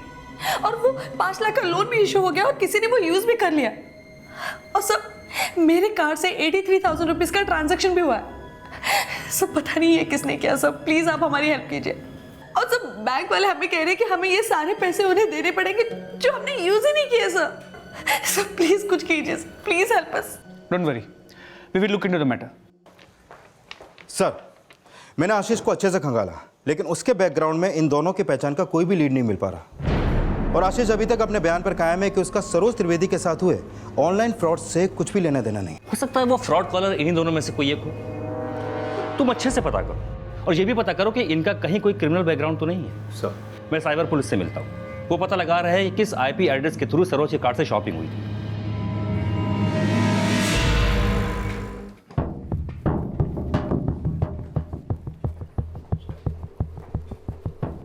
और वो 5 लाख का लोन भी इशू हो गया और किसी ने वो यूज भी कर लिया। और सर, मेरे कार्ड से 83,000 रुपीज का ट्रांजैक्शन भी हुआ है। सब पता नहीं है किसने किया। सर प्लीज आप हमारी हेल्प कीजिए। और सब बैंक वाले हमें कह रहे हैं कि हमें ये सारे पैसे उन्हें देने पड़ेंगे जो हमने यूज ही नहीं किए। सर प्लीज कुछ कीजिए, please help us. Don't worry, we will look into the matter. Sir, मैंने आशीष को अच्छे से खंगाला, लेकिन उसके बैकग्राउंड में इन दोनों की पहचान का कोई भी लीड नहीं मिल पा रहा। और आशीष अभी तक अपने बयान पर कायम है कि उसका सरोज त्रिवेदी के साथ हुए ऑनलाइन फ्रॉड से कुछ भी लेना देना नहीं। हो सकता है वो फ्रॉड कॉलर इन्हीं दोनों में से कोई एक हो। तुम अच्छे से पता करो और ये भी पता करो कि इनका कहीं कोई क्रिमिनल बैकग्राउंड तो नहीं है। सर, मैं साइबर पुलिस से मिलता हूँ, वो पता लगा रहा है कि किस IP एड्रेस के थ्रू सरोज के कार्ड से शॉपिंग हुई थी।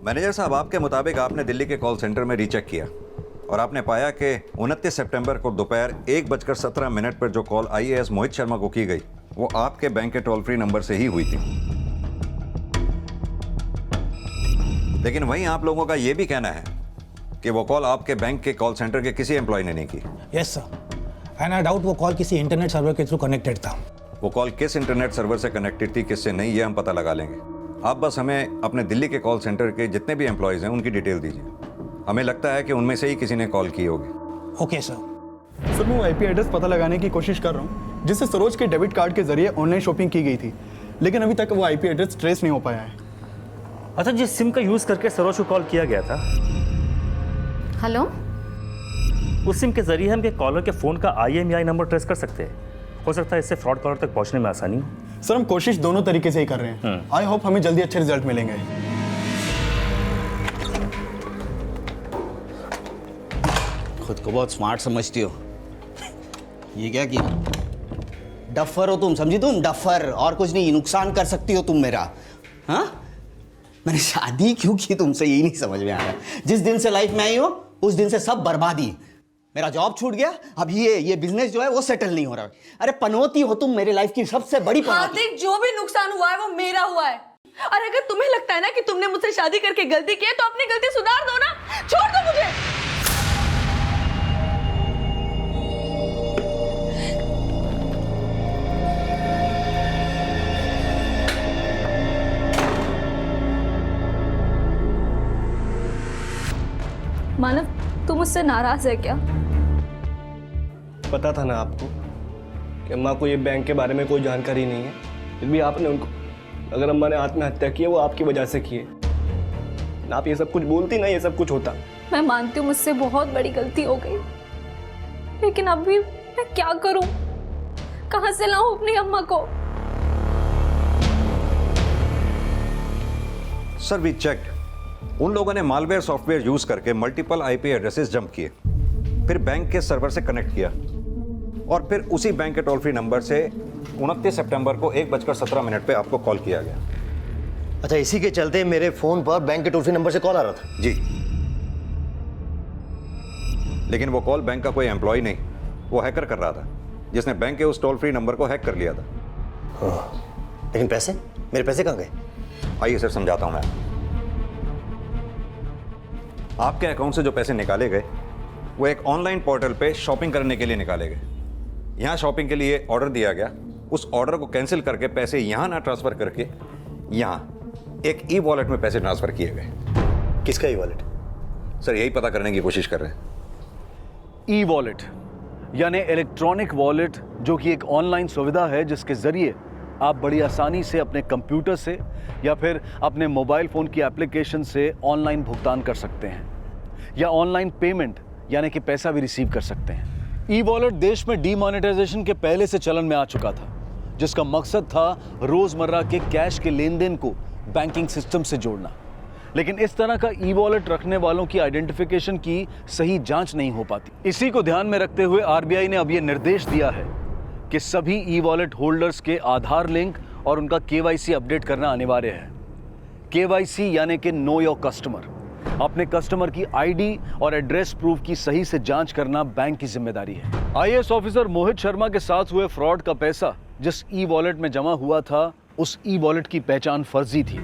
मैनेजर साहब, आपके मुताबिक आपने दिल्ली के कॉल सेंटर में रीचेक किया और आपने पाया कि 29 सितंबर को दोपहर 1:17 पर जो कॉल IAS मोहित शर्मा को की गई वो आपके बैंक के टोल फ्री नंबर से ही हुई थी। लेकिन वहीं आप लोगों का यह भी कहना है कि वो कॉल आपके बैंक के कॉल सेंटर के किसी एम्प्लॉय ने नहीं की। Yes sir, and I doubt वो कॉल किसी इंटरनेट सर्वर के थ्रू कनेक्टेड था। वो कॉल किस इंटरनेट सर्वर से कनेक्टेड थी, किससे नहीं, ये हम पता लगा लेंगे। आप बस हमें अपने दिल्ली के कॉल सेंटर के जितने भी एम्प्लॉयज़ हैं उनकी डिटेल दीजिए। हमें लगता है कि उनमें से ही किसी ने कॉल की होगी। Okay sir. सर, मैं वो IP एड्रेस पता लगाने की कोशिश कर रहा हूँ जिससे सरोज के डेबिट कार्ड के जरिए ऑनलाइन शॉपिंग की गई थी, लेकिन अभी तक वो IP एड्रेस ट्रेस नहीं हो पाया है। अच्छा, जिस सिम का यूज करके सरोज को कॉल किया गया था, हेलो, उस सिम के जरिए हम कॉलर के फोन का IMEI नंबर ट्रेस कर सकते हैं। हो सकता है इससे फ्रॉड कॉलर तक पहुंचने में आसानी हो। सर, हम कोशिश दोनों तरीके से ही कर रहे हैं। आई होप हमें जल्दी अच्छे रिजल्ट मिलेंगे। खुद को बहुत स्मार्ट समझती हो। ये क्या किया? डफर हो तुम, समझी तुम? डफर, और कुछ नहीं। नुकसान कर सकती हो तुम मेरा। हाँ, मैंने शादी क्यों की तुमसे, यही नहीं समझ में आ रहा। जिस दिन से लाइफ में आई हो उस दिन से सब बर्बादी। मेरा जॉब छूट गया, अब ये बिजनेस जो है वो सेटल नहीं हो रहा। अरे पनौती हो तुम मेरी लाइफ की सबसे बड़ी पनौती। हार्दिक, जो भी नुकसान हुआ है वो मेरा हुआ है, और अगर तुम्हें लगता है ना कि तुमने मुझसे शादी करके गलती की है तो अपनी गलती सुधार दो ना, छोड़ दो मुझे। मानव, तुम मुझसे नाराज है क्या? पता था ना आपको कि अम्मा को ये बैंक के बारे में कोई जानकारी नहीं है, फिर भी आपने उनको, अगर अम्मा ने आत्महत्या की है वो आपकी वजह से की है। आप ये सब कुछ बोलती ना, ये सब कुछ होता। मैं मानती हूँ मुझसे बहुत बड़ी गलती हो गई, लेकिन अभी मैं क्या करूं? कहां से लाऊं अपनी अम्मा को? सर वी चेक, उन लोगों ने मालवेयर सॉफ्टवेयर यूज करके मल्टीपल आईपी एड्रेसेस जंप किए, फिर बैंक के सर्वर से कनेक्ट किया और फिर उसी बैंक के टोल फ्री नंबर से 29 सितंबर को 1:17 पे आपको कॉल किया गया। अच्छा, इसी के चलते मेरे फोन पर बैंक के टोल फ्री नंबर से कॉल आ रहा था? जी, लेकिन वो कॉल बैंक का कोई एम्प्लॉय नहीं, वो हैकर कर रहा था जिसने बैंक के उस टोल फ्री नंबर को हैक कर लिया था। लेकिन पैसे, मेरे पैसे कहाँ गए? आइए सर समझाता हूं मैं। आपके अकाउंट से जो पैसे निकाले गए वो एक ऑनलाइन पोर्टल पे शॉपिंग करने के लिए निकाले गए। यहां शॉपिंग के लिए ऑर्डर दिया गया, उस ऑर्डर को कैंसिल करके पैसे यहां ना ट्रांसफर करके यहां एक ई वॉलेट में पैसे ट्रांसफर किए गए। किसका ई वॉलेट? सर यही पता करने की कोशिश कर रहे हैं। ई वॉलेट यानी इलेक्ट्रॉनिक वॉलेट, जो कि एक ऑनलाइन सुविधा है जिसके जरिए आप बड़ी आसानी से अपने कंप्यूटर से या फिर अपने मोबाइल फ़ोन की एप्लीकेशन से ऑनलाइन भुगतान कर सकते हैं या ऑनलाइन पेमेंट यानी कि पैसा भी रिसीव कर सकते हैं। ई वॉलेट देश में डीमोनेटाइजेशन के पहले से चलन में आ चुका था, जिसका मकसद था रोज़मर्रा के कैश के लेन देन को बैंकिंग सिस्टम से जोड़ना। लेकिन इस तरह का ई वॉलेट रखने वालों की आइडेंटिफिकेशन की सही जांच नहीं हो पाती। इसी को ध्यान में रखते हुए आरबीआई ने अब यह निर्देश दिया है कि सभी ई वॉलेट होल्डर्स के आधार लिंक और उनका केवाईसी अपडेट करना अनिवार्य है। केवाईसी यानी कि नो योर कस्टमर। अपने कस्टमर की आईडी और एड्रेस प्रूफ की सही से जांच करना बैंक की जिम्मेदारी है। आईएएस ऑफिसर मोहित शर्मा के साथ हुए फ्रॉड का पैसा जिस ई वॉलेट में जमा हुआ था, उस ई वॉलेट की पहचान फर्जी थी।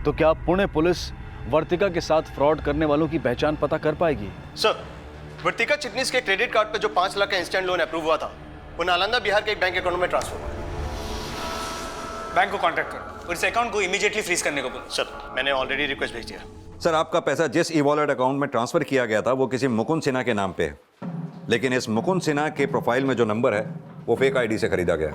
तो क्या पुणे पुलिस वर्तिका के साथ फ्रॉड करने वालों की पहचान पता कर पाएगी? सर, वर्तिका चिटनीस के क्रेडिट कार्ड पर जो 5 लाख का इंस्टेंट लोन अप्रूव हुआ था, वो नालंदा बिहार के एक बैंक अकाउंट में ट्रांसफर हुआ। बैंक को कांटेक्ट करो और इस अकाउंट को इमीडिएटली फ्रीज करने को बोलो। सर, मैंने ऑलरेडी रिक्वेस्ट भेज दिया। सर आपका पैसा जिस ई वॉलेट अकाउंट में ट्रांसफर किया गया था वो किसी मुकुंद सिन्हा के नाम पे है, लेकिन इस मुकुंद सिन्हा के प्रोफाइल में जो नंबर है वो फेक आईडी से खरीदा गया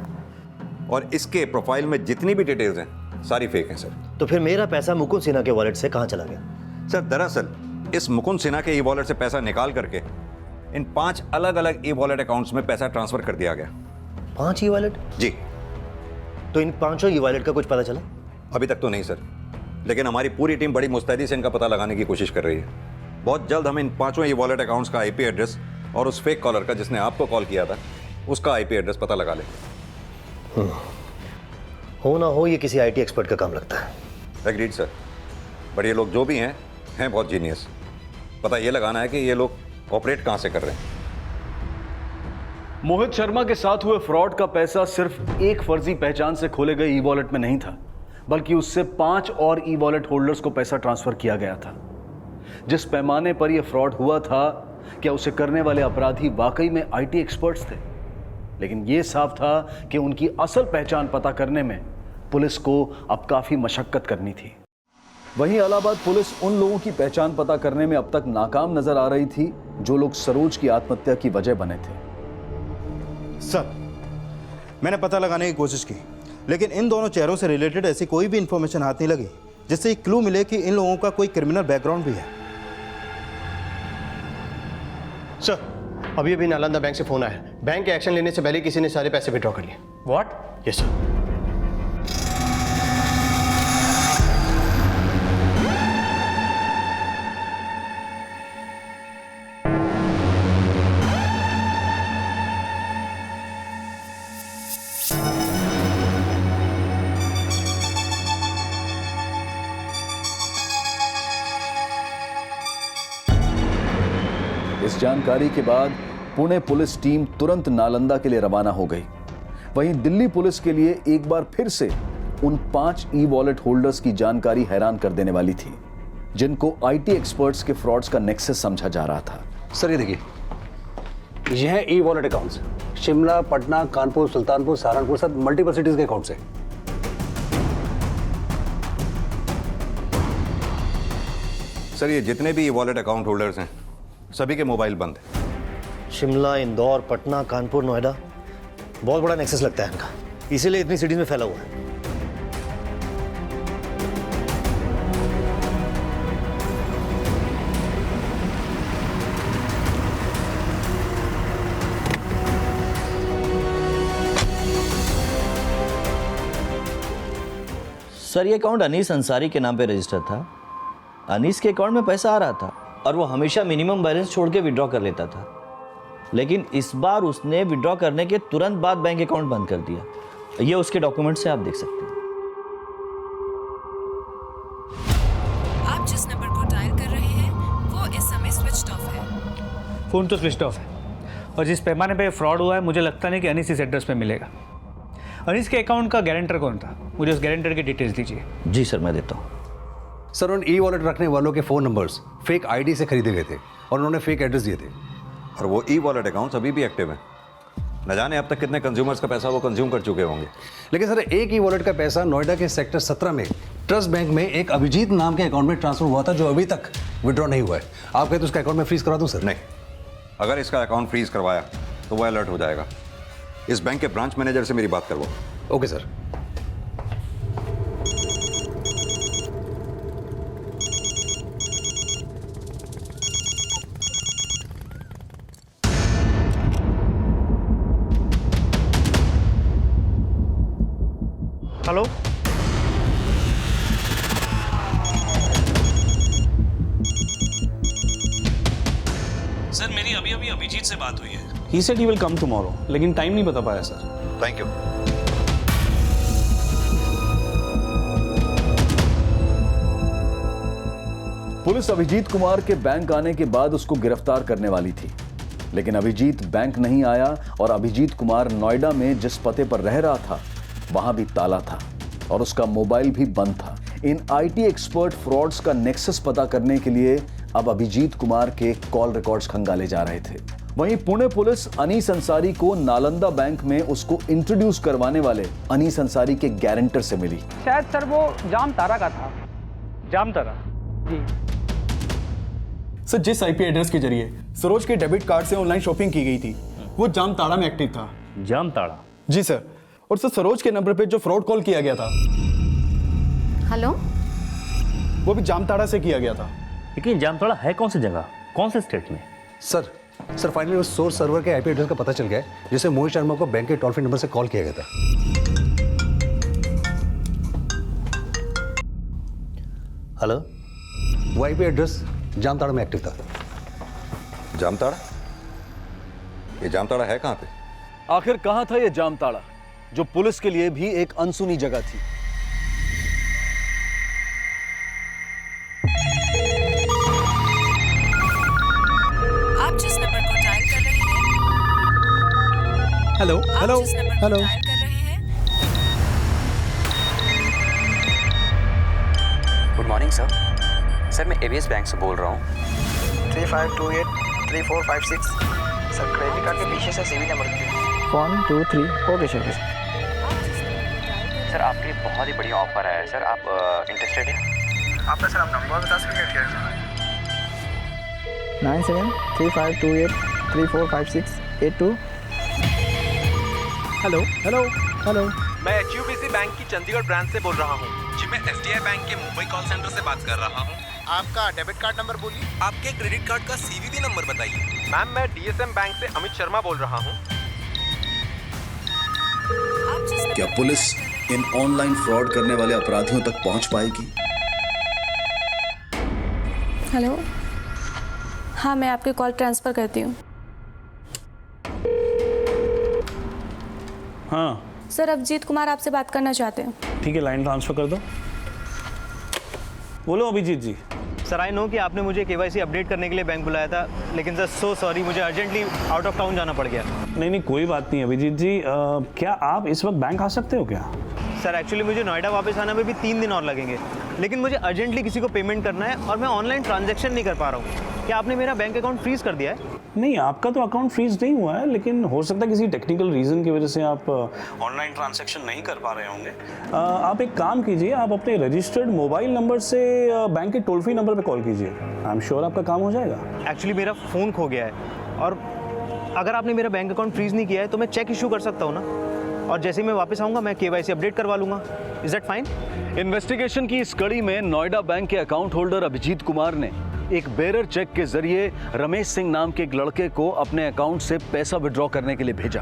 और इसके प्रोफाइल में जितनी भी डिटेल्स हैं सारी फेक हैं सर। तो फिर मेरा पैसा मुकुंद सिन्हा के वॉलेट से कहाँ चला गया? सर दरअसल इस मुकुंद सिन्हा के ई वॉलेट से पैसा निकाल करके इन 5 अलग अलग ई वॉलेट अकाउंट्स में पैसा ट्रांसफर कर दिया गया। 5 ई वॉलेट? जी। तो इन 5 ई वॉलेट का कुछ पता चला? अभी तक तो नहीं सर, लेकिन हमारी पूरी टीम बड़ी मुस्तैदी से इनका पता लगाने की कोशिश कर रही है। बहुत जल्द हम इन 5 ई वॉलेट अकाउंट्स का आईपी एड्रेस और उस फेक कॉलर का जिसने आपको कॉल किया था उसका आईपी एड्रेस पता लगा लेंगे। हो ना हो ये किसी आईटी एक्सपर्ट का काम लगता है। एग्रीड सर, बट ये लोग जो भी हैं बहुत जीनियस। पता ये लगाना है कि ये लोग ऑपरेट कहाँ से कर रहे हैं। मोहित शर्मा के साथ हुए फ्रॉड का पैसा सिर्फ एक फर्जी पहचान से खोले गए ई वॉलेट में नहीं था, बल्कि उससे 5 और ई वॉलेट होल्डर्स को पैसा ट्रांसफर किया गया था। जिस पैमाने पर यह फ्रॉड हुआ था, क्या उसे करने वाले अपराधी वाकई में आईटी एक्सपर्ट्स थे? लेकिन यह साफ था कि उनकी असल पहचान पता करने में पुलिस को अब काफी मशक्कत करनी थी। वहीं इलाहाबाद पुलिस उन लोगों की पहचान पता करने में अब तक नाकाम नजर आ रही थी जो लोग सरोज की आत्महत्या की वजह बने थे। सर, मैंने पता लगाने की कोशिश की, लेकिन इन दोनों चेहरों से रिलेटेड ऐसी कोई भी इंफॉर्मेशन हाथ नहीं लगी जिससे एक क्लू मिले कि इन लोगों का कोई क्रिमिनल बैकग्राउंड भी है। सर, अभी अभी नालंदा बैंक से फोन आया। बैंक के एक्शन लेने से पहले किसी ने सारे पैसे विड्रॉ कर लिए। व्हाट? Yes sir. इस जानकारी के बाद पुणे पुलिस टीम तुरंत नालंदा के लिए रवाना हो गई। वहीं दिल्ली पुलिस के लिए एक बार फिर से उन 5 ई वॉलेट होल्डर्स की जानकारी हैरान कर देने वाली थी, जिनको आईटी एक्सपर्ट्स के फ्रॉड्स का नेक्सस समझा जा रहा था। सर ये देखिए, यह e wallet accounts Shimla, Patna, Kanpur, Sultanpur, Saharanpur, सब मल्टीपल सिटीज के अकाउंट्स हैं। सर ये जितने भी वॉलेट अकाउंट होल्डर्स हैं सभी के मोबाइल बंद हैं। शिमला, इंदौर, पटना, कानपुर, नोएडा, बहुत बड़ा नेक्सस लगता है इनका, इसीलिए इतनी सिटीज में फैला हुआ है। सर ये अकाउंट अनीस अंसारी के नाम पे रजिस्टर था। अनीस के अकाउंट में पैसा आ रहा था और वो हमेशा मिनिमम बैलेंस छोड़ के विड्रॉ कर लेता था, लेकिन इस बार उसने विड्रॉ करने के तुरंत बाद बैंक अकाउंट बंद कर दिया। ये उसके डॉक्यूमेंट से आप देख सकते हैं। आप जिस नंबर को डायल कर रहे हैं वो इस समय स्विच ऑफ है। फ़ोन तो स्विच ऑफ है और जिस पैमाने पे फ्रॉड हुआ है मुझे लगता नहीं कि अनीस इस एड्रेस पे मिलेगा। अनीस के अकाउंट का गारंटर कौन था? मुझे उस गारंटर की डिटेल्स दीजिए। जी सर, मैं देता हूँ। सर, उन ई वॉलेट रखने वालों के फ़ोन नंबर्स फेक आईडी से खरीदे गए थे और उन्होंने फेक एड्रेस दिए थे। और वो ई वॉलेट अकाउंट्स अभी भी एक्टिव हैं। न जाने अब तक कितने कंज्यूमर्स का पैसा वो कंज्यूम कर चुके होंगे। लेकिन सर, एक ई वॉलेट का पैसा नोएडा के सेक्टर 17 में ट्रस्ट बैंक में एक अभिजीत नाम के अकाउंट में ट्रांसफर हुआ था, जो अभी तक विड्रॉ नहीं हुआ है। आप कहते तो उसका अकाउंट में फ्रीज करा दूं सर? नहीं, अगर इसका अकाउंट फ्रीज करवाया तो वो अलर्ट हो जाएगा। इस बैंक के ब्रांच मैनेजर से मेरी बात करवाओ। Okay sir. हेलो, सर मेरी अभी अभी अभिजीत से बात हुई है। He said he will come tomorrow, लेकिन टाइम नहीं बता पाया sir. Thank you. Police Abhijit Kumar के बैंक आने के बाद उसको गिरफ्तार करने वाली थी, लेकिन अभिजीत बैंक नहीं आया और अभिजीत कुमार नोएडा में जिस पते पर रह रहा था वहां भी ताला था और उसका मोबाइल भी बंद था। इन आईटी एक्सपर्ट फ्रॉड्स का नेक्सस पता करने के लिए अब अभिजीत कुमार के कॉल रिकॉर्ड्स खंगाले जा रहे थे। वहीं पुणे पुलिस अनीस अंसारी को नालंदा बैंक में उसको इंट्रोड्यूस करवाने वाले अनीस अंसारी के गारंटर से मिली। शायद सर वो जामताड़ा का था। जामताड़ा जी। सर, जिस आईपी एड्रेस के जरिए सरोज के डेबिट कार्ड से ऑनलाइन शॉपिंग की गई थी वो जामताड़ा में एक्टिव था। जामताड़ा? जी सर। और सर, सरोज के नंबर पे जो फ्रॉड कॉल किया गया था हेलो, वो भी जामताड़ा से किया गया था। लेकिन जामताड़ा है कौन सी जगह, कौन से स्टेट में? सर फाइनली उस सोर्स सर्वर के आईपी एड्रेस का पता चल गया है, जिसे मोहित शर्मा को बैंक के टोल फ्री नंबर से कॉल किया गया था। हेलो, वो आईपी एड्रेस जामताड़ा में एक्टिव था। जामताड़ा? ये जामताड़ा है कहाँ पे? आखिर कहां था ये जामताड़ा, जो पुलिस के लिए भी एक अनसुनी जगह थी? आप जिस नंबर को डायल कर रहे हैं hello hello hello good morning sir. Sir मैं एबीएस बैंक से बोल रहा हूँ। 35283456 सर, क्रेडिट कार्ड के पीछे से CV number 1 2 3 okay sir. Sir आपके लिए बहुत ही बढ़िया ऑफर है सर, आप इंटरेस्टेड हैं? आपका सर आप नंबर बता सकते हैं क्या? 973528345682। Hello hello hello. मैं एचयूबीसी बैंक की चंडीगढ़ ब्रांच से बोल रहा हूँ। जी मैं एसडीआई बैंक के मुंबई कॉल सेंटर से बात कर रहा हूँ। आपका डेबिट कार्ड नंबर बोलिए। आपके क्रेडिट कार्ड का सीवीवी नंबर बताइए। मैम मैं डीएसएम बैंक से अमित शर्मा बोल रहा हूँ। क्या पुलिस इन ऑनलाइन फ्रॉड करने वाले अपराधियों तक पहुंच पाएगी? हेलो, हाँ मैं आपकी कॉल ट्रांसफ़र करती हूँ। हाँ सर, अभिजीत कुमार आपसे बात करना चाहते हैं। ठीक है, लाइन ट्रांसफर कर दो। बोलो अभिजीत जी। सर, आई नो कि आपने मुझे केवाईसी अपडेट करने के लिए बैंक बुलाया था, लेकिन सर सो सॉरी, मुझे अर्जेंटली आउट ऑफ टाउन जाना पड़ गया। नहीं कोई बात नहीं अभिजीत जी। क्या आप इस वक्त बैंक आ सकते हो क्या? सर एक्चुअली मुझे नोएडा वापस आने में भी 3 दिन और लगेंगे, लेकिन मुझे अर्जेंटली किसी को पेमेंट करना है और मैं ऑनलाइन ट्रांजैक्शन नहीं कर पा रहा हूँ। क्या आपने मेरा बैंक अकाउंट फ्रीज कर दिया है? नहीं, आपका तो अकाउंट फ्रीज नहीं हुआ है, लेकिन हो सकता है किसी टेक्निकल रीज़न की वजह से आप ऑनलाइन ट्रांजैक्शन नहीं कर पा रहे होंगे। आप एक काम कीजिए, आप अपने रजिस्टर्ड मोबाइल नंबर से बैंक के टोल फ्री नंबर पे कॉल कीजिए। आई एम श्योर आपका काम हो जाएगा। एक्चुअली मेरा फ़ोन खो गया है और अगर आपने मेरा बैंक अकाउंट फ्रीज नहीं किया है तो मैं चेक इशू कर सकता हूँ ना, और जैसे ही मैं वापस आऊँगा मैं केवाईसी अपडेट करवा लूँगा। Is that fine? इन्वेस्टिगेशन की इस कड़ी में नोएडा बैंक के अकाउंट होल्डर अभिजीत कुमार ने एक बेरर चेक के जरिए रमेश सिंह नाम के एक लड़के को अपने अकाउंट से पैसा विड्रॉ करने के लिए भेजा।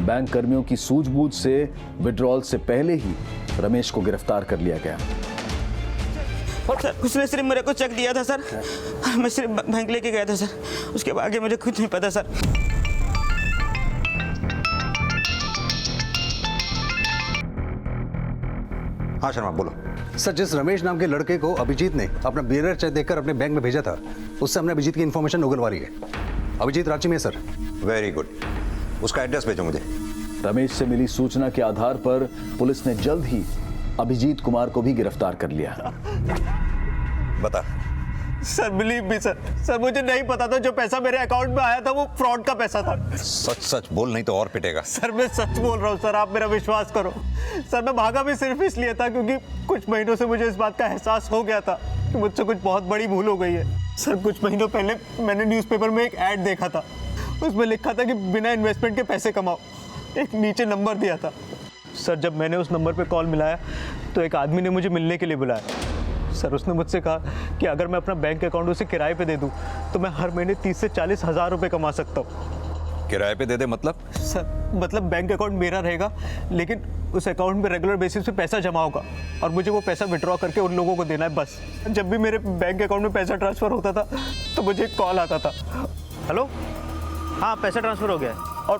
बैंक कर्मियों की सूझबूझ से विड्रॉल से पहले ही रमेश को गिरफ्तार कर लिया गया। और सर उसने सिर्फ मेरे को चेक दिया था सर, मैं सिर्फ बैंक लेके गया था सर, उसके आगे मुझे कुछ नहीं पता सर। हाँ शर्मा बोलो। सर, जिस रमेश नाम के लड़के को अभिजीत ने अपना बियरर चेक देकर अपने बैंक में भेजा था, उससे हमने अभिजीत की इन्फॉर्मेशन उगलवा ली है। अभिजीत रांची में है सर। वेरी गुड, उसका एड्रेस भेजो मुझे। रमेश से मिली सूचना के आधार पर पुलिस ने जल्द ही अभिजीत कुमार को भी गिरफ्तार कर लिया। बता। सर बिलीव मी सर मुझे नहीं पता था जो पैसा मेरे अकाउंट में आया था वो फ्रॉड का पैसा था। सच सच बोल, नहीं तो और पिटेगा। सर मैं सच बोल रहा हूँ सर, आप मेरा विश्वास करो। सर मैं भागा भी सिर्फ इसलिए था क्योंकि कुछ महीनों से मुझे इस बात का एहसास हो गया था कि मुझसे कुछ बहुत बड़ी भूल हो गई है। सर कुछ महीनों पहले मैंने न्यूज़पेपर में एक ऐड देखा था, उसमें लिखा था कि बिना इन्वेस्टमेंट के पैसे कमाओ। एक नीचे नंबर दिया था। सर जब मैंने उस नंबर पर कॉल मिलाया तो एक आदमी ने मुझे मिलने के लिए बुलाया। सर उसने मुझसे कहा कि अगर मैं अपना बैंक अकाउंट उसे किराए पे दे दूं तो मैं हर महीने 30 से 40 हज़ार रुपये कमा सकता हूँ। किराए पे दे दे मतलब? सर मतलब बैंक अकाउंट मेरा रहेगा लेकिन उस अकाउंट में रेगुलर बेसिस पे पैसा जमा होगा और मुझे वो पैसा विड्रॉ करके उन लोगों को देना है बस। जब भी मेरे बैंक अकाउंट में पैसा ट्रांसफ़र होता था तो मुझे एक कॉल आता था, हेलो हाँ पैसा ट्रांसफ़र हो गया है, और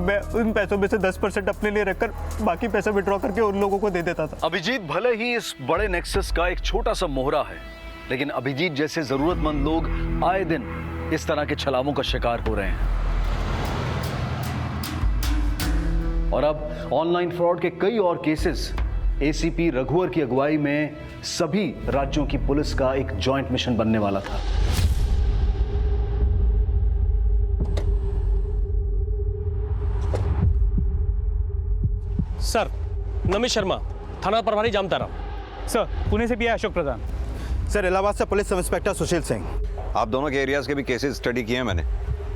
मैं उन पैसों में से 10% अपने लिए रखकर बाकी पैसा विड्रॉ करके उन लोगों को दे देता था। अभिजीत भले ही इस बड़े नेक्सस का एक छोटा सा मोहरा है, लेकिन अभिजीत जैसे जरूरतमंद लोग आए दिन इस तरह के छलावों का शिकार हो रहे हैं। और अब ऑनलाइन फ्रॉड के कई और केसेस एसीपी रघुवर की अगुवाई में सभी राज्यों की पुलिस का एक जॉइंट मिशन बनने वाला था। सर नमित शर्मा, थाना प्रभारी जामतारा। सर पुणे से भी है अशोक प्रधान। सर इलाहाबाद से police sub inspector Sushil Singh. आप दोनों के एरियाज के भी केसेस स्टडी किए हैं मैंने।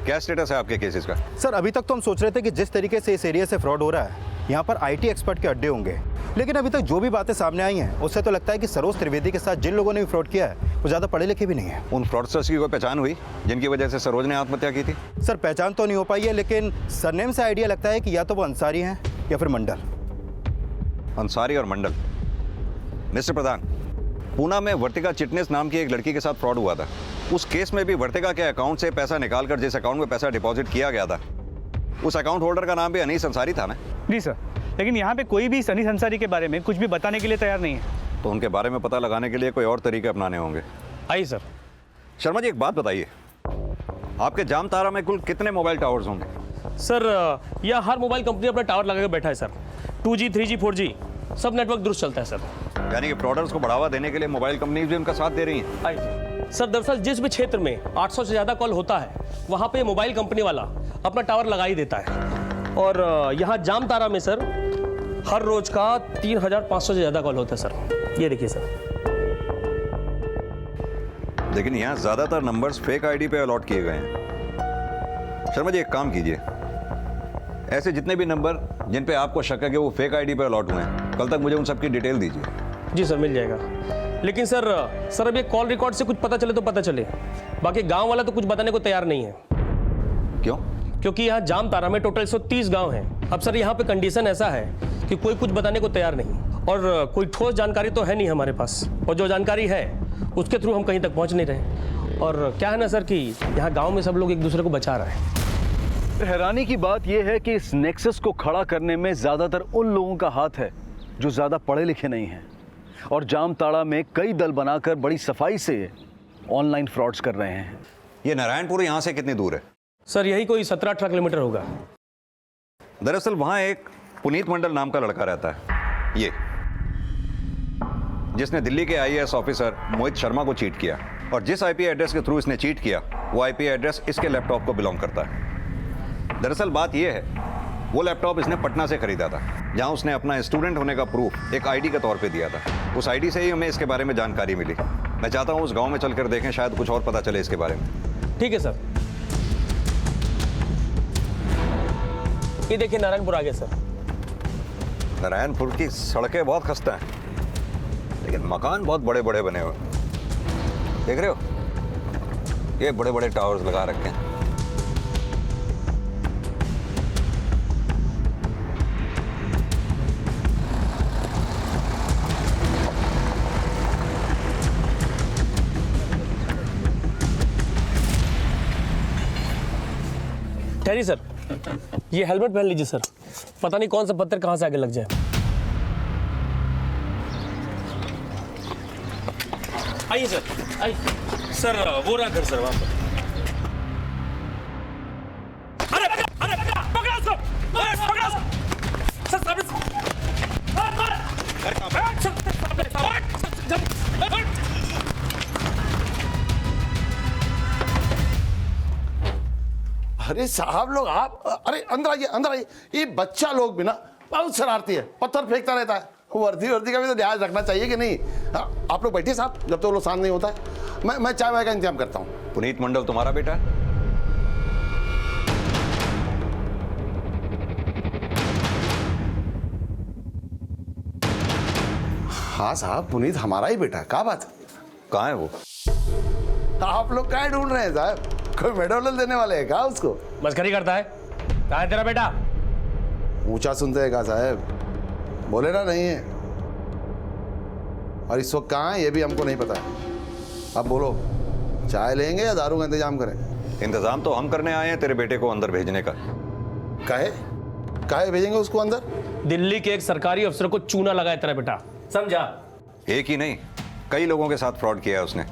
क्या स्टेटस है आपके केसेस का? सर अभी तक तो हम सोच रहे थे कि जिस तरीके से इस एरिया से फ्रॉड हो रहा है यहाँ पर आईटी एक्सपर्ट के अड्डे होंगे, लेकिन अभी तक जो भी बातें सामने आई हैं उससे तो लगता है कि सरोज त्रिवेदी के साथ जिन लोगों ने भी फ्रॉड किया है वो ज़्यादा पढ़े लिखे भी नहीं है। उन फ्रॉडस्टर्स की कोई पहचान हुई जिनकी वजह से सरोज ने आत्महत्या की थी? सर पहचान तो नहीं हो पाई है, लेकिन सरनेम से आइडिया लगता है कि या तो वो अंसारी हैं या फिर मंडल। अंसारी और मंडल। मिस्टर प्रधान, पूना में वर्तिका चिटनेस नाम की एक लड़की के साथ फ्रॉड हुआ था। उस केस में भी वर्तिका के अकाउंट से पैसा निकालकर जिस अकाउंट में पैसा डिपॉजिट किया गया था उस अकाउंट होल्डर का नाम भी अनीस अंसारी था ना? जी सर, लेकिन यहाँ पे कोई भी अनीस अंसारी के बारे में कुछ भी बताने के लिए तैयार नहीं है। तो उनके बारे में पता लगाने के लिए कोई और तरीके अपनाने होंगे। आइए सर। शर्मा जी एक बात बताइए, आपके जामतारा में कुल कितने मोबाइल टावर्स होंगे? सर यह हर मोबाइल कंपनी अपना टावर लगा के बैठा है सर। 2G 3G 4G सब नेटवर्क दुरुस्त चलता है सर। यानी कि फ्रॉडर्स को बढ़ावा देने के लिए मोबाइल कंपनीज भी उनका साथ दे रही हैं। आइए सर, दरअसल जिस भी क्षेत्र में 800 से ज़्यादा कॉल होता है वहाँ पे मोबाइल कंपनी वाला अपना टावर लगा ही देता है। और यहाँ जामतारा में सर हर रोज का 3500 से ज़्यादा कॉल होता है सर। ये देखिए सर। लेकिन यहाँ ज़्यादातर नंबर्स फेक आईडी पे अलॉट किए गए हैं। शर्मा जी एक काम कीजिए, ऐसे जितने भी नंबर जिन पे आपको शक है कि वो फेक आईडी पे अलॉट हुए हैं, कल तक मुझे उन सबकी डिटेल दीजिए। जी सर मिल जाएगा, लेकिन सर अब ये कॉल रिकॉर्ड से कुछ पता चले तो पता चले, बाकी गांव वाला तो कुछ बताने को तैयार नहीं है। क्यों? क्योंकि यहाँ जामतारा में टोटल 130 गांव हैं। अब सर यहाँ पे कंडीशन ऐसा है कि कोई कुछ बताने को तैयार नहीं और कोई ठोस जानकारी तो है नहीं हमारे पास, और जो जानकारी है उसके थ्रू हम कहीं तक पहुँच नहीं रहे। और क्या है ना सर कि यहाँ गाँव में सब लोग एक दूसरे को बचा रहे हैं। हैरानी की बात यह है कि इस नेक्सस को खड़ा करने में ज्यादातर उन लोगों का हाथ है जो ज्यादा पढ़े लिखे नहीं हैं और जामताड़ा में कई दल बनाकर बड़ी सफाई से ऑनलाइन फ्रॉड्स कर रहे हैं। ये नारायणपुर यहाँ से कितनी दूर है? सर यही कोई 17-18 किलोमीटर होगा। दरअसल वहाँ एक पुनीत मंडल नाम का लड़का रहता है, ये जिसने दिल्ली के IAS ऑफिसर मोहित शर्मा को चीट किया, और जिस IP एड्रेस के थ्रू इसने चीट किया वो IP एड्रेस इसके लैपटॉप को बिलोंग करता है। दरअसल बात यह है, वो लैपटॉप इसने पटना से खरीदा था, जहां उसने अपना स्टूडेंट होने का प्रूफ एक आईडी के तौर पे दिया था। उस आईडी से ही हमें इसके बारे में जानकारी मिली। मैं चाहता हूं उस गांव में चलकर देखें, शायद कुछ और पता चले इसके बारे में। ठीक है सर। ये देखिए नारायणपुर आ गया सर। नारायणपुर की सड़कें बहुत खस्ता हैं, लेकिन मकान बहुत बड़े बड़े बने हुए। देख रहे हो, ये बड़े बड़े टावर्स लगा रखे हैं। ठहरिए सर, ये हेलमेट पहन लीजिए सर, पता नहीं कौन सा पत्थर कहाँ से आगे लग जाए। आइए सर, आइए सर, वो रहा घर सर वहाँ पर। अरे पकड़ा उसको, पकड़ा उसको सर, सामने अरे साहब लोग आप, अरे अंदर आइए अंदर आइए। ये बच्चा लोग भी ना बहुत शरारती है, पत्थर फेंकता रहता है। वर्दी का भी तो ध्यान रखना चाहिए कि नहीं। आप लोग बैठिए साहब, जब तक वो लोग शांत नहीं होता है मैं चाय वाय का इंतजाम करता हूँ। पुनीत मंडल तुम्हारा बेटा है? हाँ साहब, पुनीत हमारा ही बेटा है। क्या बात है? कहाँ है वो? आप लोग क्या ढूंढ रहे हैं साहब? कोई मेडल देने वाले हैं क्या उसको? मस्करी करता है। कहाँ है तेरा बेटा? ऊंचा सुनते हैं क्या साहब? बोले ना नहीं है। और इस वक्त कहाँ है ये भी हमको नहीं पता है। अब बोलो, चाय लेंगे या दारू का इंतजाम करें? इंतजाम तो हम करने आए हैं तेरे बेटे को अंदर भेजने का। काहे भेजेंगे उसको अंदर? दिल्ली के एक सरकारी अफसर को चूना लगाया तेरा बेटा, समझा? एक ही नहीं, कई लोगों के साथ फ्रॉड किया है उसने।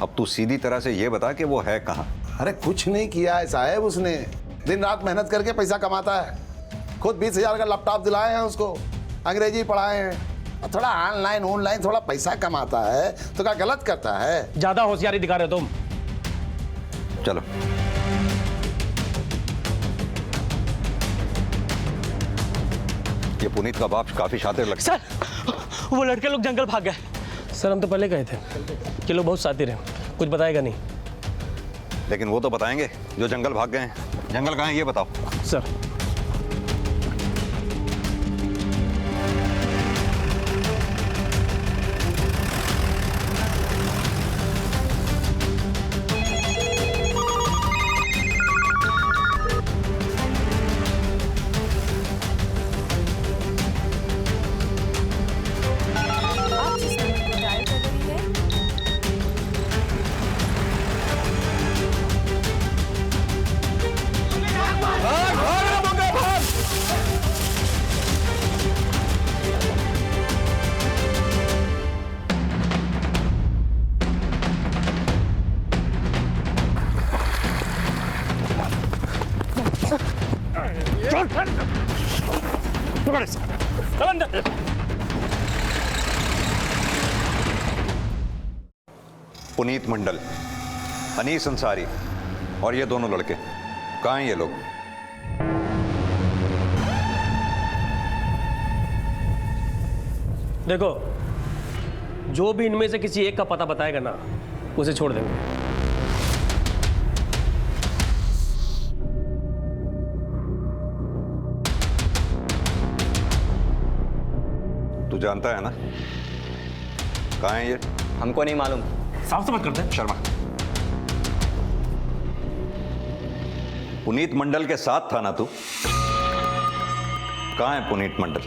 अब तू सीधी तरह से ये बता कि वो है कहाँ? अरे कुछ नहीं किया है साहब उसने, दिन रात मेहनत करके पैसा कमाता है। खुद 20,000 का लैपटॉप दिलाए हैं उसको, अंग्रेजी पढ़ाए हैं, और थोड़ा ऑनलाइन थोड़ा पैसा कमाता है तो क्या गलत करता है? ज्यादा होशियारी दिखा रहे हो तुम। चलो ये पुनीत का बाप काफी शातिर लगता सर, वो लड़के लोग जंगल भाग गए। सर हम तो पहले गए थे कि लोग बहुत शातिर हैं, कुछ बताएगा नहीं। लेकिन वो तो बताएंगे जो जंगल भाग गए हैं। जंगल कहाँ है ये बताओ सर। पुनीत मंडल, अनीस अंसारी और ये दोनों लड़के कहाँ हैं ये लोग? देखो, जो भी इनमें से किसी एक का पता बताएगा ना, उसे छोड़ देंगे। तू जानता है ना कहाँ है ये? हमको नहीं मालूम। साफ से बात करते हैं। शर्मा, पुनीत मंडल के साथ था ना तू? कहाँ है पुनीत मंडल?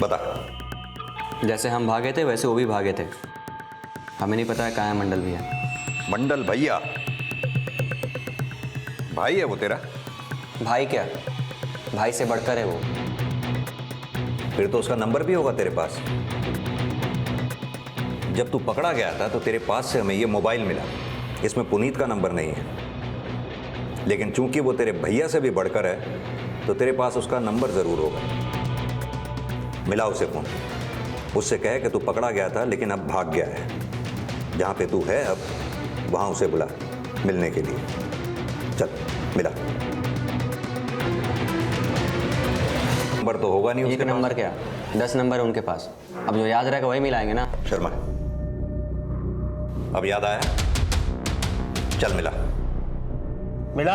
बता। जैसे हम भागे थे वैसे वो भी भागे थे। हमें नहीं पता है कहाँ है मंडल भैया। मंडल भैया? भाई है वो तेरा? भाई क्या, भाई से बढ़कर है वो। फिर तो उसका नंबर भी होगा तेरे पास। जब तू पकड़ा गया था तो तेरे पास से हमें ये मोबाइल मिला, इसमें पुनीत का नंबर नहीं है। लेकिन चूंकि वो तेरे भैया से भी बढ़कर है तो तेरे पास उसका नंबर जरूर होगा। मिला उसे फोन, उससे कहे कि तू पकड़ा गया था लेकिन अब भाग गया है। जहाँ पे तू है अब वहाँ उसे बुला मिलने के लिए। चल मिला। नंबर तो होगा नहीं उसके नंबर क्या, 10 नंबर है उनके पास। अब जो याद रहेगा वही मिलाएंगे ना। शर्मा, अब याद आया? चल मिला। मिला।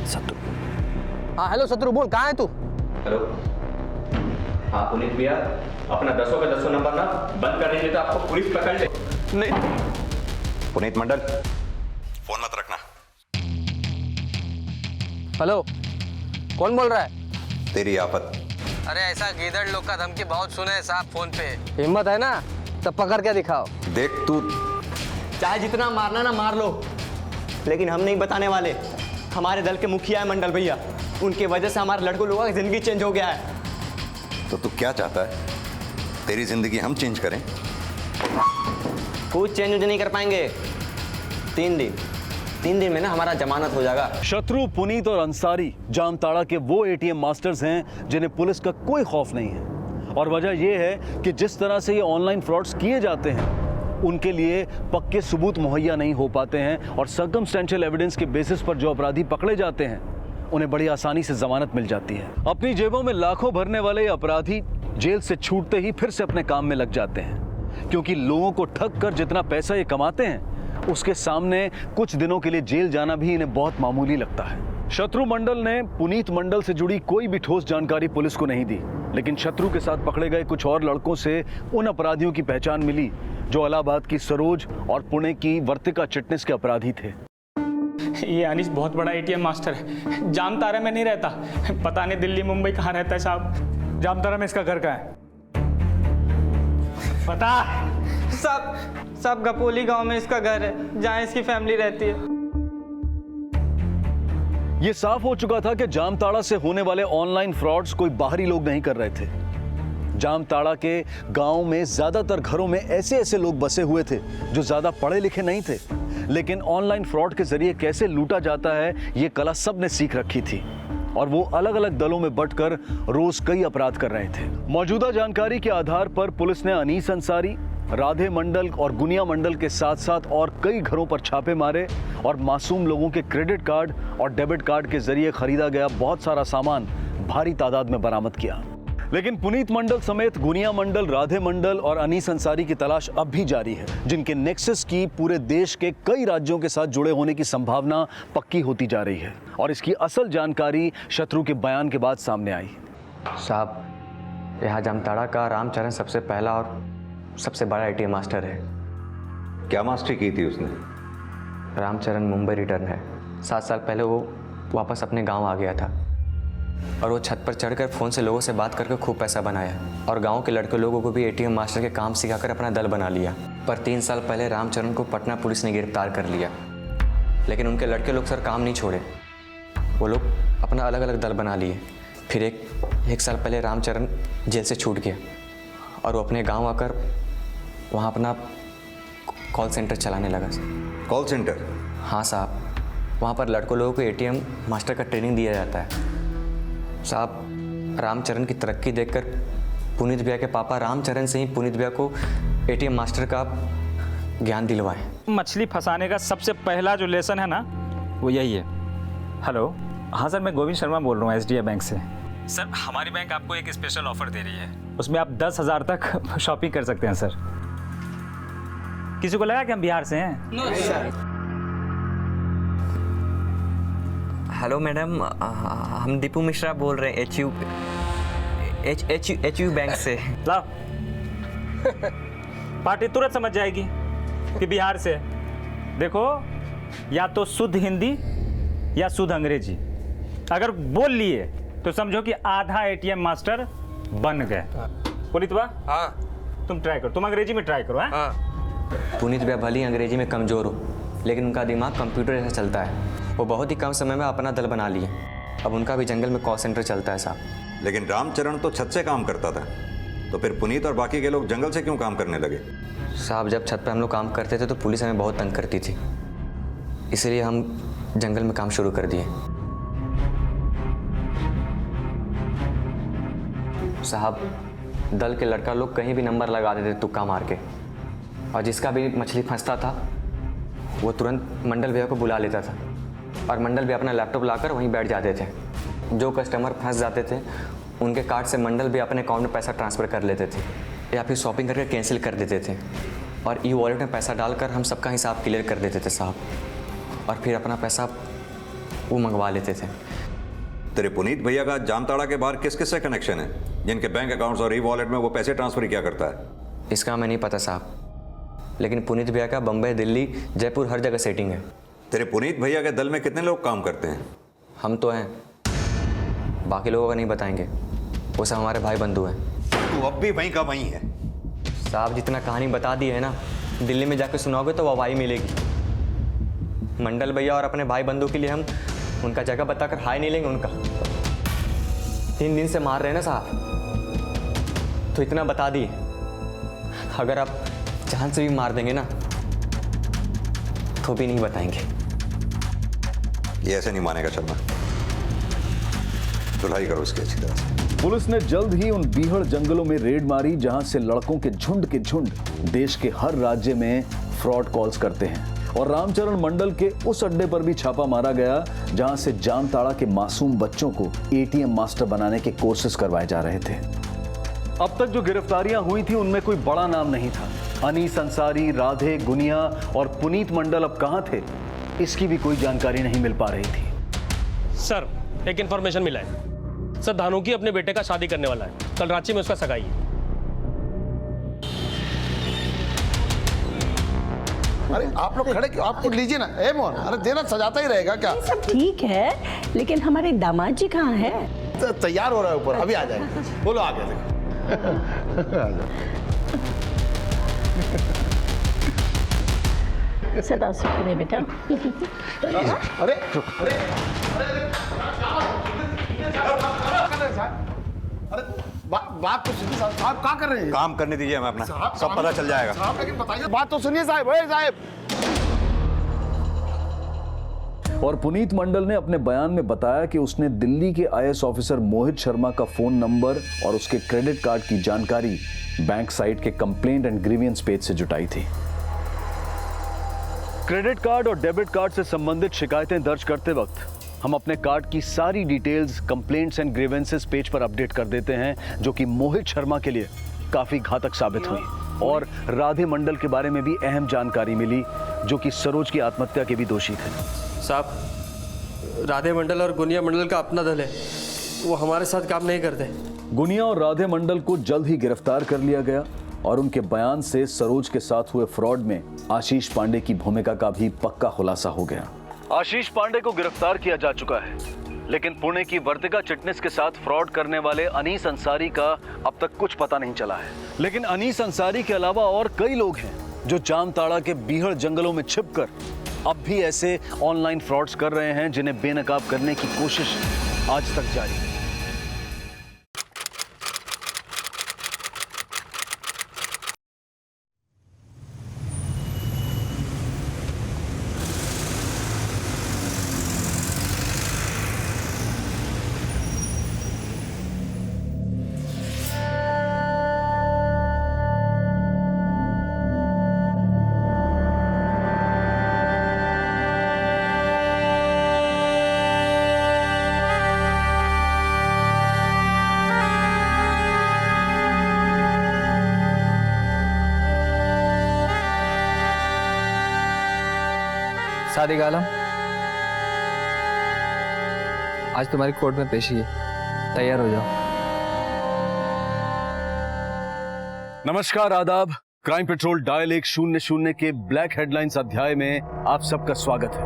शत्रु। हाँ हेलो शत्रु, बोल कहाँ है तू? हेलो, हाँ पुनीत भैया, अपना 10 का 10 नंबर ना बंद कर दीजिए तो आपको पुलिस पकड़ ले। नहीं। पुनीत मंडल, फोन मत रखना। हेलो, कौन बोल रहा है? तेरी आफत। अरे ऐसा गीदड़ लोग का धमकी बहुत सुने हैं साहब फोन पे। हिम्मत है ना तब पकड़ के दिखाओ। देख तू चाहे जितना मारना ना मार लो, लेकिन हम नहीं बताने वाले। हमारे दल के मुखिया है मंडल भैया, उनकी वजह से हमारे लड़कों लोगों की जिंदगी चेंज हो गया है। तो तू क्या चाहता है, तेरी जिंदगी हम चेंज करें? कुछ चेंज नहीं कर पाएंगे। 3 दिन में ना हमारा जमानत हो जाएगा। शत्रु, पुनीत और अंसारी जामताड़ा के वो एटीएम मास्टर्स हैं जिन्हें पुलिस का कोई खौफ नहीं है। और वजह यह है कि जिस तरह से ये ऑनलाइन फ्रॉड्स किए जाते हैं उनके लिए पक्के सबूत मुहैया नहीं हो पाते हैं और सर्कमस्टेंशियल एविडेंस के बेसिस पर जो अपराधी पकड़े जाते हैं उन्हें बड़ी आसानी से जमानत मिल जाती है। अपनी जेबों में लाखों भरने वाले अपराधी जेल से छूटते ही फिर से अपने काम में लग जाते हैं, क्योंकि लोगों को ठग कर जितना पैसा ये कमाते हैं उसके सामने कुछ दिनों के लिए जेल जाना भी इन्हें बहुत मामूली लगता है। शत्रु मंडल ने पुनीत मंडल से जुड़ी कोई भी ठोस जानकारी पुलिस को नहीं दी, लेकिन शत्रु के साथ पकड़े गए कुछ और लड़कों से उन अपराधियों की पहचान मिली जो इलाहाबाद की सरोज और पुणे की वर्तिका चिटनिस के अपराधी थे। ये अनीस बहुत बड़ा एटीएम मास्टर है, जामताड़ा में नहीं रहता। पता नहीं दिल्ली मुंबई कहाँ रहता है साहब। जामताड़ा में इसका घर कहाँ है पता? सब गपोली गांव में इसका घर है, जहाँ इसकी फैमिली रहती है। ये साफ हो चुका था कि जामताड़ा से होने वाले ऑनलाइन फ्रॉड्स कोई बाहरी लोग नहीं कर रहे थे। जामताड़ा के गांव में ज्यादातर घरों में ऐसे लोग बसे हुए थे जो ज्यादा पढ़े लिखे नहीं थे, लेकिन ऑनलाइन फ्रॉड के जरिए कैसे लूटा जाता है ये कला सबने सीख रखी थी और वो अलग अलग दलों में बंटकर रोज कई अपराध कर रहे थे। मौजूदा जानकारी के आधार पर पुलिस ने अनीस अंसारी, राधे मंडल और गुनिया मंडल के साथ साथ और कई घरों पर छापे मारे और मासूम लोगों के क्रेडिट कार्ड और डेबिट कार्ड के जरिए खरीदा गया बहुत सारा सामान भारी तादाद में बरामद किया। लेकिन पुनीत मंडल समेत गुनिया मंडल, राधे मंडल और अनीस अंसारी की तलाश अब भी जारी है, जिनके नेक्सस की पूरे देश के कई राज्यों के साथ जुड़े होने की संभावना पक्की होती जा रही है और इसकी असल जानकारी शत्रु के बयान के बाद सामने आई। साहब, यहाँ जामताड़ा का रामचरण सबसे पहला और सबसे बड़ा एटीएम मास्टर है। क्या मास्टरी की थी उसने? रामचरण मुंबई रिटर्न है। 7 साल पहले वो वापस अपने गांव आ गया था और वो छत पर चढ़कर फ़ोन से लोगों से बात करके खूब पैसा बनाया और गांव के लड़के लोगों को भी एटीएम मास्टर के काम सिखाकर अपना दल बना लिया। पर 3 साल पहले रामचरण को पटना पुलिस ने गिरफ्तार कर लिया, लेकिन उनके लड़के लोग सर काम नहीं छोड़े। वो लोग अपना अलग अलग दल बना लिए। फिर एक साल पहले रामचरण जेल से छूट गया और वो अपने गाँव आकर वहाँ अपना कॉल सेंटर चलाने लगा। Call centre? हाँ साहब, वहाँ पर लड़कों लोगों को एटीएम मास्टर का ट्रेनिंग दिया जाता है। साहब, रामचरण की तरक्की देखकर पुनीत भैया के पापा रामचरण से ही पुनीत भैया को एटीएम मास्टर का ज्ञान दिलवाए। मछली फंसाने का सबसे पहला जो लेसन है ना वो यही है। हेलो, हाँ सर, मैं गोविंद शर्मा बोल रहा हूँ SDI बैंक से। सर, हमारी बैंक आपको एक स्पेशल ऑफर दे रही है, उसमें आप 10,000 तक शॉपिंग कर सकते हैं। सर, किसी को लगा कि हम बिहार से हैं? No sir. हेलो मैडम, हम दीपू मिश्रा बोल रहे हैं HU बैंक से। लाओ, पार्टी तुरंत समझ जाएगी कि बिहार से। देखो, या तो शुद्ध हिंदी या शुद्ध अंग्रेजी। अगर बोल लिए तो समझो कि आधा एटीएम मास्टर बन गए। पुनीत बा, हाँ, तुम ट्राई करो, तुम अंग्रेजी में ट्राई करो। हाँ। पुनीत भैया भली अंग्रेजी में कमज़ोर हो, लेकिन उनका दिमाग कंप्यूटर जैसा चलता है। वो बहुत ही कम समय में अपना दल बना लिए। अब उनका भी जंगल में कॉल सेंटर चलता है साहब। लेकिन रामचरण तो छत से काम करता था, तो फिर पुनीत और बाकी के लोग जंगल से क्यों काम करने लगे? साहब, जब छत पे हम लोग काम करते थे तो पुलिस हमें बहुत तंग करती थी, इसलिए हम जंगल में काम शुरू कर दिए। साहब, दल के लड़का लोग कहीं भी नंबर लगा देते तुक्का मार के, और जिसका भी मछली फंसता था वो तुरंत मंडल भैया को बुला लेता था और मंडल भैया अपना लैपटॉप लाकर वहीं बैठ जाते थे। जो कस्टमर फंस जाते थे उनके कार्ड से मंडल भैया अपने अकाउंट में पैसा ट्रांसफ़र कर लेते थे या फिर शॉपिंग करके कैंसिल कर देते थे और ई-वॉलेट में पैसा डालकर हम सबका हिसाब क्लियर कर देते थे साहब, और फिर अपना पैसा वो मंगवा लेते थे। तेरे पुनीत भैया का जामताड़ा के बाहर किस किस से कनेक्शन है, जिनके बैंक अकाउंट्स और ई-वॉलेट में वो पैसे ट्रांसफ़र किया करता है? इसका हमें नहीं पता साहब, लेकिन पुनीत भैया का बम्बई, दिल्ली, जयपुर हर जगह सेटिंग है। तेरे पुनीत भैया के दल में कितने लोग काम करते हैं? हम तो हैं, बाकी लोगों का नहीं बताएंगे। वो सब हमारे भाई बंधु हैं। तू अब भी वहीं का वहीं है। साहब जितना कहानी बता दी है ना, दिल्ली में जाके सुनाओगे तो वाहवाही मिलेगी। मंडल भैया और अपने भाई बंधु के लिए हम उनका जगह बताकर हाय नहीं लेंगे उनका। 3 दिन से मार रहे हैं ना साहब, तो इतना बता दिए, अगर आप जान से भी मार देंगे ना तो भी नहीं बताएंगे। ये ऐसे नहीं मानेगा शर्मा, धुलाई करो उसकी अच्छी तरह से। पुलिस ने जल्द ही उन बीहड़ जंगलों में रेड मारी जहां से लड़कों के झुंड देश के हर राज्य में फ्रॉड कॉल्स करते हैं, और रामचरण मंडल के उस अड्डे पर भी छापा मारा गया जहां से जामताड़ा के मासूम बच्चों को एटीएम मास्टर बनाने के कोर्सेज करवाए जा रहे थे। अब तक जो गिरफ्तारियां हुई थी उनमें कोई बड़ा नाम नहीं था। अनीस अंसारी, राधे, गुनिया और पुनीत मंडल अब कहां थे, इसकी भी कोई जानकारी नहीं मिल पा रही थी। सर एक इन्फॉर्मेशन मिला है। सर धानुकी अपने बेटे का शादी करने वाला है, कल रांची में उसका सगाई है। अरे आप लोग खड़े क्यों? आप कुछ लीजिए ना। ए मोहन, अरे देना सजाता ही रहेगा क्या? सब ठीक है, लेकिन हमारे दामाद जी कहाँ हैं? तैयार हो रहा है ऊपर, अभी आ जाएंगे। बोलो आ गया सदा सुखने बेटा। अरे बात तो सुनिए साहब, क्या कर रहे हैं? काम करने दीजिए हमें अपना, सब पता चल जाएगा। साहब लेकिन बताइए, बात तो सुनिए साहब। ओए साहब। और पुनीत मंडल ने अपने बयान में बताया कि उसने दिल्ली के आईएएस ऑफिसर मोहित शर्मा का फोन नंबर और उसके क्रेडिट कार्ड की जानकारी बैंक साइट के कंप्लेंट एंड ग्रीवियंस पेज से जुटाई थी। क्रेडिट कार्ड और डेबिट कार्ड से संबंधित शिकायतें दर्ज करते वक्त हम अपने कार्ड की सारी details complaints and grievances page पर अपडेट कर देते हैं, जो कि मोहित शर्मा के लिए काफी घातक साबित हुई। और राधे मंडल के बारे में भी अहम जानकारी मिली, जो कि सरोज की आत्महत्या के भी दोषी थे। साहब राधे मंडल और गुनिया मंडल का अपना दल है, वो हमारे साथ काम नहीं करते। गुनिया और राधे मंडल को जल्द ही गिरफ्तार कर लिया गया और उनके बयान से सरोज के साथ हुए फ्रॉड में आशीष पांडे की भूमिका का भी पक्का खुलासा हो गया। आशीष पांडे को गिरफ्तार किया जा चुका है, लेकिन पुणे की वर्तिका चिटनिस के साथ फ्रॉड करने वाले अनीस अंसारी का अब तक कुछ पता नहीं चला है। लेकिन अनीस अंसारी के अलावा और कई लोग हैं जो जामताड़ा के बीहड़ जंगलों में छिपकर अब भी ऐसे ऑनलाइन फ्रॉड्स कर रहे हैं जिन्हें बेनकाब करने की कोशिश आज तक जारी है। सादिक आलम, आज तुम्हारी कोर्ट में पेशी है, तैयार हो जाओ। नमस्कार, आदाब। क्राइम पेट्रोल डायल 100 के ब्लैक हेडलाइंस अध्याय में आप सबका स्वागत है।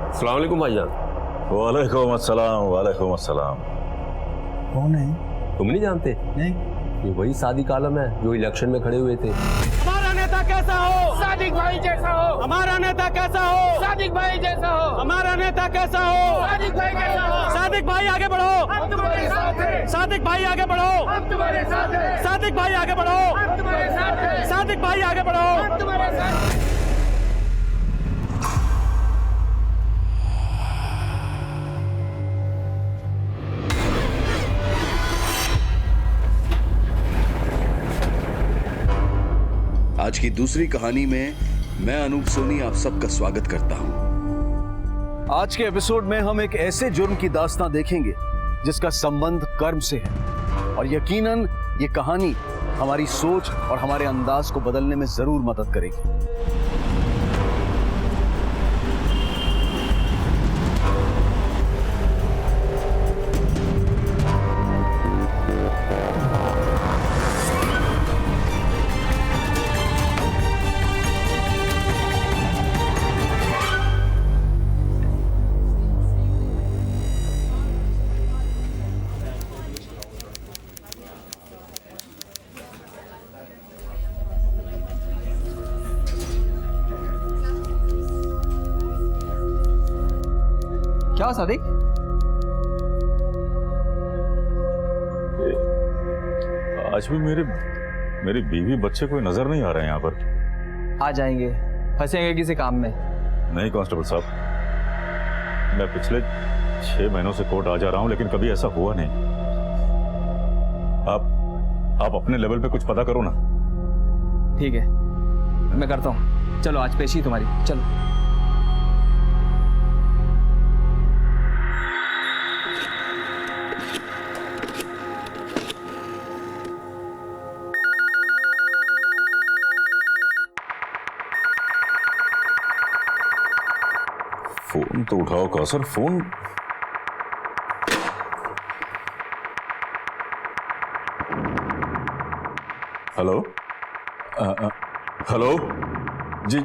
अस्सलाम वालेकुम भाईजान। वालेकुम अस्सलाम, वालेकुम अस्सलाम। कौन है? तुम नहीं जानते? नहीं। ये वही सादिक आलम है जो इलेक्शन में खड़े हुए थे। हमारा नेता कैसा हो? सादिक भाई जैसा हो। हमारा नेता कैसा हो? सादिक भाई जैसा हो। हमारा नेता कैसा हो? सादिक भाई जैसा हो। सादिक भाई आगे बढ़ो, हम तुम्हारे साथ हैं। सादिक भाई आगे बढ़ो, हम तुम्हारे साथ हैं। सादिक भाई आगे बढ़ो, हम तुम्हारे साथ हैं। सादिक भाई आगे बढ़ो, हम तुम्हारे साथ हैं। आज की दूसरी कहानी में मैं अनूप सोनी आप सबका स्वागत करता हूं। आज के एपिसोड में हम एक ऐसे जुर्म की दास्तां देखेंगे जिसका संबंध कर्म से है, और यकीनन ये कहानी हमारी सोच और हमारे अंदाज को बदलने में जरूर मदद करेगी। उठाओ सादिक। आज भी मेरी बीवी बच्चे कोई नजर नहीं आ रहे हैं यहाँ पर। आ जाएंगे, फंसेंगे किसी काम में। नहीं कांस्टेबल साहब, मैं पिछले 6 महीनों से कोर्ट आ जा रहा हूँ, लेकिन कभी ऐसा हुआ नहीं। आप अपने लेवल पे कुछ पता करो ना। ठीक है, मैं करता हूँ। चलो आज पेशी तुम्हारी, चलो। फोन तो उठाओ कासर, फोन। हेलो हेलो जी,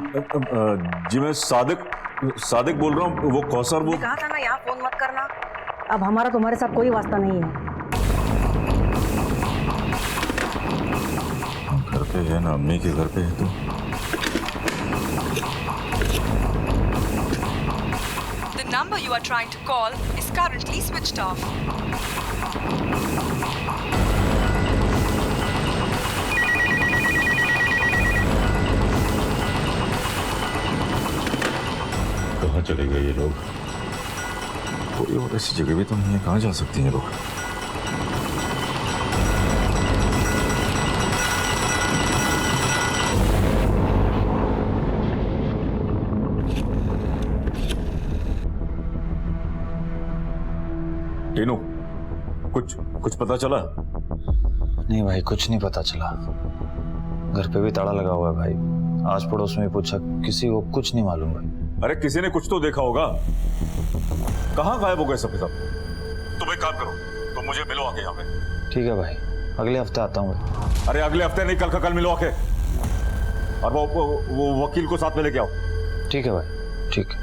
जी मैं सादिक बोल रहा हूँ। वो कौसर, वो कहा था ना यहाँ फोन मत करना। अब हमारा तुम्हारे साथ कोई वास्ता नहीं है। घर पे है ना, अम्मी के घर पे है। तो The number you are trying to call is currently switched off. कहाँ चले गए ये लोग? कोई और ऐसी जगह भी तो नहीं है, कहाँ जा सकती हैं लोग? टीनू, कुछ पता चला? नहीं भाई, कुछ नहीं पता चला। घर पे भी ताला लगा हुआ है भाई। आस पड़ोस में पूछा, किसी को कुछ नहीं मालूम भाई। अरे किसी ने कुछ तो देखा होगा। कहाँ गायब हो गए सब के सब? तुम एक काम करो, तुम मुझे मिलो आके यहाँ पे। ठीक है भाई, अगले हफ्ते आता हूँ भाई। अरे अगले हफ्ते नहीं, कल का कल मिलो आके। और वो वकील को साथ में लेके आओ। ठीक है भाई, ठीक है।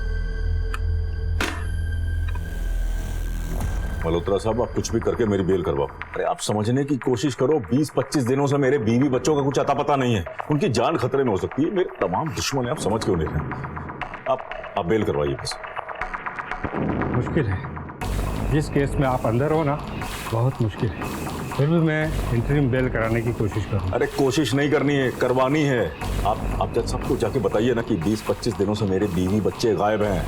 मल्होत्रा साहब, आप कुछ भी करके मेरी बेल करवाओ। अरे आप समझने की कोशिश करो, 20-25 दिनों से मेरे बीवी बच्चों का कुछ अता पता नहीं है। उनकी जान खतरे में हो सकती है। मेरे तमाम दुश्मन हैं, आप समझ क्यों नहीं रहे? आप बेल करवाइए बस। मुश्किल है, जिस केस में आप अंदर हो ना, बहुत मुश्किल है। फिर भी मैं इंटरिम बेल कराने की कोशिश करूँ। अरे कोशिश नहीं करनी है, करवानी है। आप जब सबको जाके बताइए ना कि 20-25 दिनों से मेरे बीवी बच्चे गायब हैं।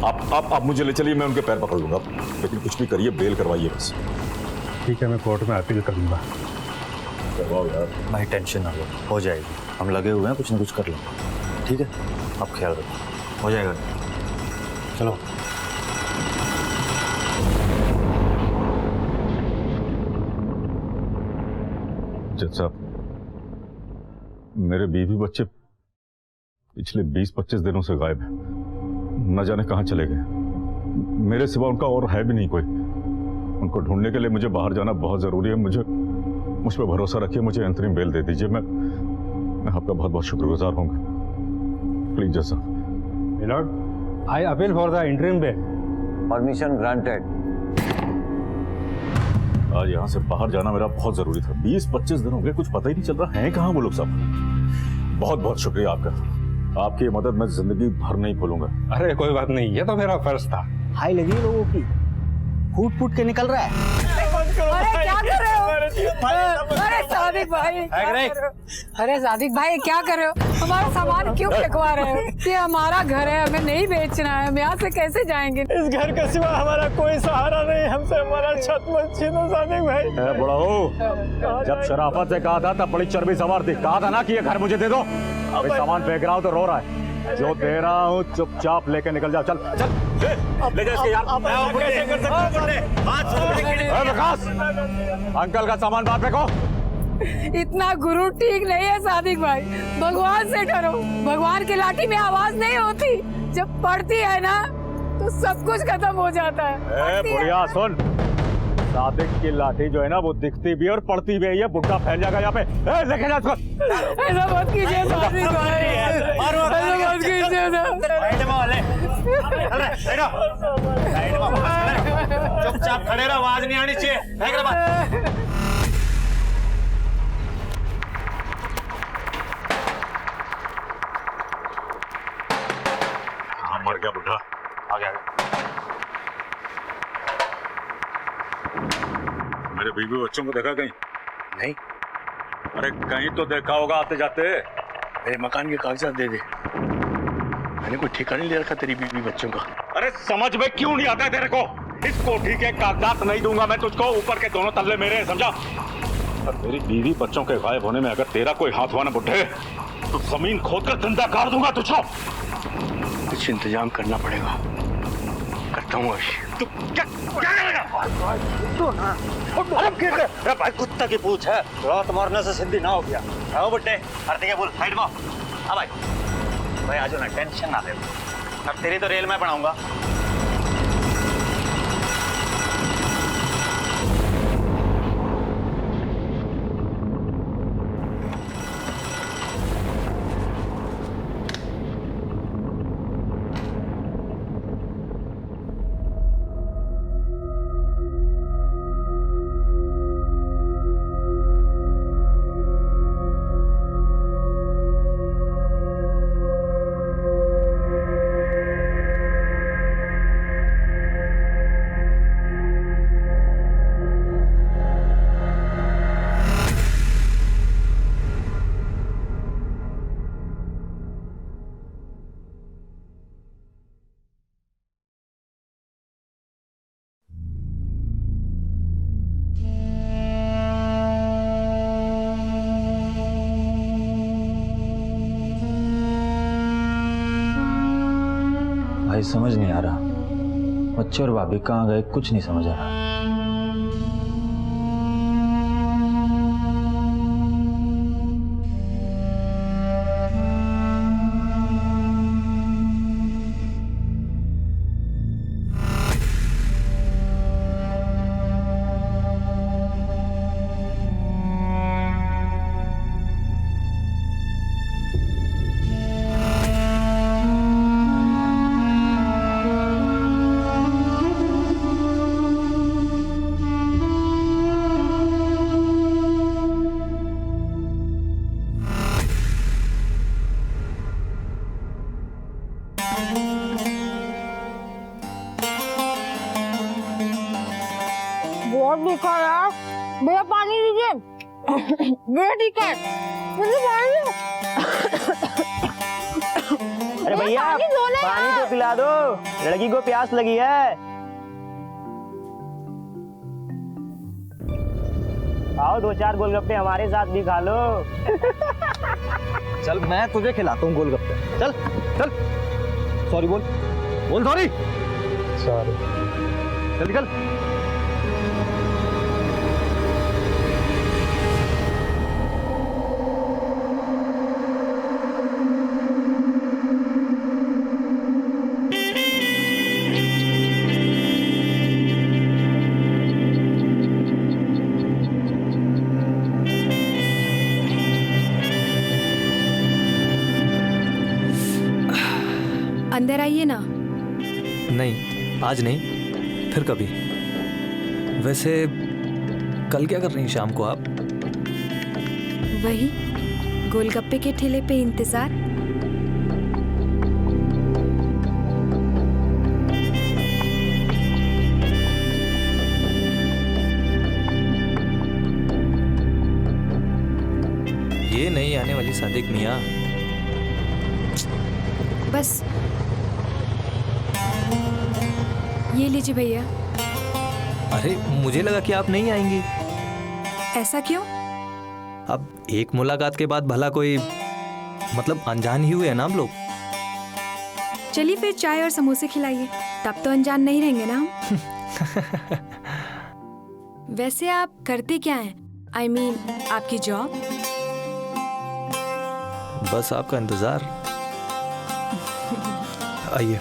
आप मुझे ले चलिए, मैं उनके पैर पकड़ लूंगा। लेकिन कुछ भी करिए, बेल करवाइए बस। ठीक है, मैं कोर्ट में अपील करूंगा। करवाओ यार। भाई टेंशन ना लो, हो जाएगी। हम लगे हुए हैं, कुछ ना कुछ कर लेंगे। ठीक है, आप ख्याल रखो, हो जाएगा। चलो। जज साहब, मेरे बीवी बच्चे पिछले 20-25 दिनों से गायब हैं। न जाने कहाँ चले गए। मेरे सिवा उनका और है भी नहीं कोई। उनको ढूंढने के लिए मुझे बाहर जाना बहुत जरूरी है। मुझ पर भरोसा रखिए, मुझे अंतरिम बेल दे दीजिए। मैं आपका बहुत बहुत शुक्रगुजार होऊंगा। प्लीज जज साहब। Lord, I appeal for the interim bail. Permission granted. आज यहाँ से बाहर जाना मेरा बहुत जरूरी था। 20-25 दिन हो गए, कुछ पता ही नहीं चल रहा है कहाँ वो लोग सब। बहुत बहुत शुक्रिया आपका। आपकी मदद मैं जिंदगी भर नहीं भूलूंगा। अरे कोई बात नहीं, ये तो मेरा फर्ज था। हाई लगी लोगों की, फूट के निकल रहा है। अरे क्या कर रहे हो? अरे सादिक भाई, अरे सादिक भाई क्या कर रहे हो? हमारा सामान क्यों फेंकवा रहे हो? ये हमारा घर है, हमें नहीं बेचना है। हम यहाँ से कैसे जाएंगे? इस घर के सिवा हमारा कोई सहारा नहीं। हमसे हमारा छत मत छीनो सादिक भाई। बड़ा हो, जब शराफत से कहा था तब बड़ी चर्बी सवार थी। कहा था ना कि ये घर मुझे दे दो। अभी सामान फेंक रहा हूँ तो रो रहा है। जो दे रहा हूँ चुपचाप लेके निकल जाओ। चल ले जा इसके यार। विकास, अंकल का सामान बाहर फेंको। इतना गुरु ठीक नहीं है सादिक भाई। भगवान से डरो। भगवान की लाठी में आवाज नहीं होती, जब पड़ती है ना तो सब कुछ खत्म हो जाता है। बुढ़िया सुन, सादिक की लाठी जो है ना वो दिखती भी है और पड़ती भी है। ये बुढ़ा फैल जाएगा यहाँ पे। लेके जा इसको। ऐसा मत कीजिए सादिक भाई, ऐसा मत कीजिए। चुपचाप खड़े रहो, आवाज नहीं आनी चाहिए। मर गया बुढ़ा। आ गया। बीवी बच्चों को देखा कहीं? नहीं। अरे कहीं तो देखा होगा आते जाते। मेरे मकान के कागजात दे दे, मैंने कोई ठेका नहीं ले रखा तेरी बीवी बच्चों का। अरे समझ में क्यों नहीं आता तेरे को? इस कोठी के कागजात नहीं दूंगा मैं तुझको, ऊपर के दोनों तल्ले मेरे हैं, समझा? और मेरी बीवी बच्चों के गायब होने में अगर तेरा कोई हाथ हुआ ना बुड्ढे, तो जमीन खोदकर जिंदा कर दूंगा तुझको। कुछ इंतजाम करना पड़ेगा, करता हूँ अभी। तू क्या तो ना अरे भाई कुत्ता की पूछ है, रात मारने से सिद्धि ना हो गया। आओ बुड्ढे, आरती के बोल साइड में। हाँ भाई, भाई आज ना टेंशन ना ले, अब तेरी तो रेल में बनाऊंगा। भाई समझ नहीं आ रहा, बच्चे और भाभी कहाँ गए, कुछ नहीं समझ आ रहा। बहुत भूखा यार, भैया पानी दीजिए। भैया ठीक है, मुझे पानी दो। अरे भैया पानी तो पिला दो, लड़की को प्यास लगी है। आओ 2-4 गोलगप्पे हमारे साथ भी खा लो। चल मैं तुझे खिलाता हूँ गोलगप्पे। चल चल, सॉरी बोल बोल, सॉरी सॉरी, चल निकल। अंदर आइए ना। नहीं आज नहीं, फिर कभी। वैसे कल क्या कर रही हैं शाम को आप? वही गोलगप्पे के ठेले पे इंतजार। ये नहीं आने वाली सादिक मियाँ। बस ये लीजिए भैया। अरे मुझे लगा कि आप नहीं आएंगी। ऐसा क्यों? अब एक मुलाकात के बाद भला कोई, मतलब अनजान ही हुए हैं ना हम लोग। चलिए फिर चाय और समोसे खिलाइए, तब तो अनजान नहीं रहेंगे ना हम। वैसे आप करते क्या हैं? I mean, आपकी जॉब? बस आपका इंतजार। आइए।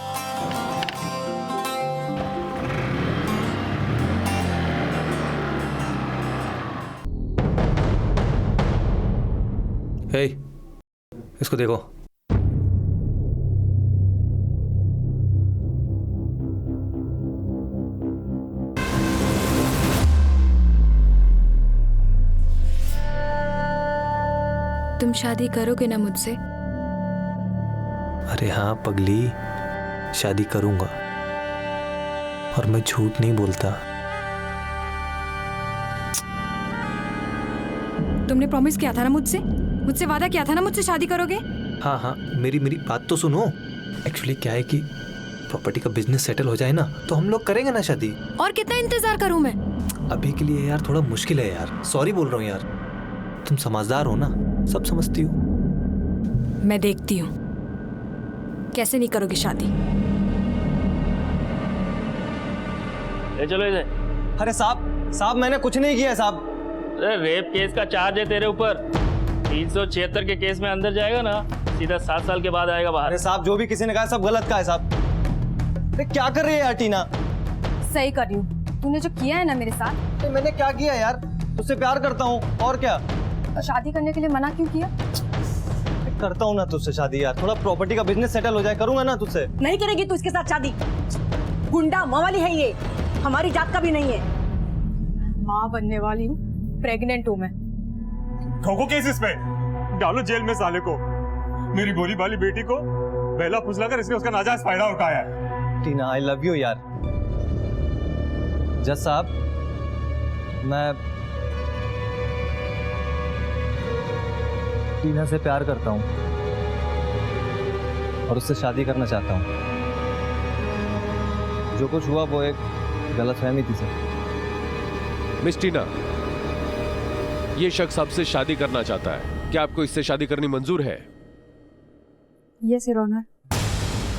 हे, इसको देखो। तुम शादी करोगे ना मुझसे? अरे हाँ पगली, शादी करूंगा, और मैं झूठ नहीं बोलता। तुमने प्रॉमिस किया था ना मुझसे वादा किया था ना मुझसे शादी करोगे। हाँ हाँ, मेरी बात तो सुनो। एक्चुअली क्या है कि प्रॉपर्टी का बिजनेस सेटल हो जाए ना तो हम लोग करेंगे ना शादी। और कितना इंतजार करूं मैं? अभी के लिए यार थोड़ा मुश्किल है यार, सॉरी बोल रहा हूँ यार। तुम समझदार हो ना, सब समझती हो। मैं देखती हूँ कैसे नहीं करोगे शादी। ले चलो इसे। अरे साहब मैंने कुछ नहीं किया साहब। अरे रेप केस का चार्ज है तेरे ऊपर। 376 के केस में अंदर जाएगा ना, सीधा 7 साल के बाद आएगा बाहर। अरे साहब, जो भी किसी ने कहा सब गलत का है साहब। अरे क्या कर रही है यार टीना? सही कर रही हूँ। तूने जो किया है ना मेरे साथ। मैंने क्या किया यार? तुझसे प्यार करता हूँ और क्या। तो शादी करने के लिए मना क्यों किया? करता हूँ ना तुझसे शादी यार, थोड़ा प्रॉपर्टी का बिजनेस सेटल हो जाए, करूंगा ना तुझसे। नहीं करेगी तू इसके साथ शादी। गुंडा मवाली है ये, हमारी जात का भी नहीं है। माँ बनने वाली हूँ, प्रेग्नेंट हूँ मैं। ठोको केस इसमें, डालो जेल में साले को। मेरी भोली भाली बेटी को बहला फुसला कर इसने उसका नाजायज फायदा उठाया है। टीना आई लव यू यार। जज साहब, मैं टीना से प्यार करता हूँ और उससे शादी करना चाहता हूँ। जो कुछ हुआ वो एक गलतफहमी थी सर। मिस टीना, ये शख्स आपसे शादी करना चाहता है, क्या आपको इससे शादी करनी मंजूर है? Yes your honour.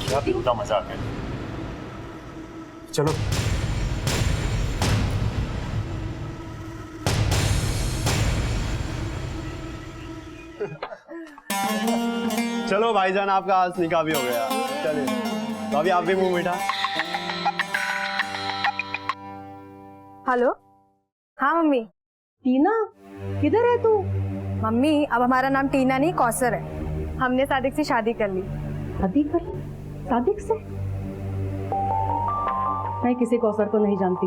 क्या बेहुदा मजाक है। चलो चलो भाईजान, आपका आज निकाह भी हो गया। चलिए तो अभी आप भी मुंह मीठा। हेलो। हाँ मम्मी। टीना, किधर है तू? मम्मी, अब हमारा नाम टीना नहीं कौसर है। हमने सादिक से शादी कर ली। सादिक से? मैं किसी कौसर को नहीं जानती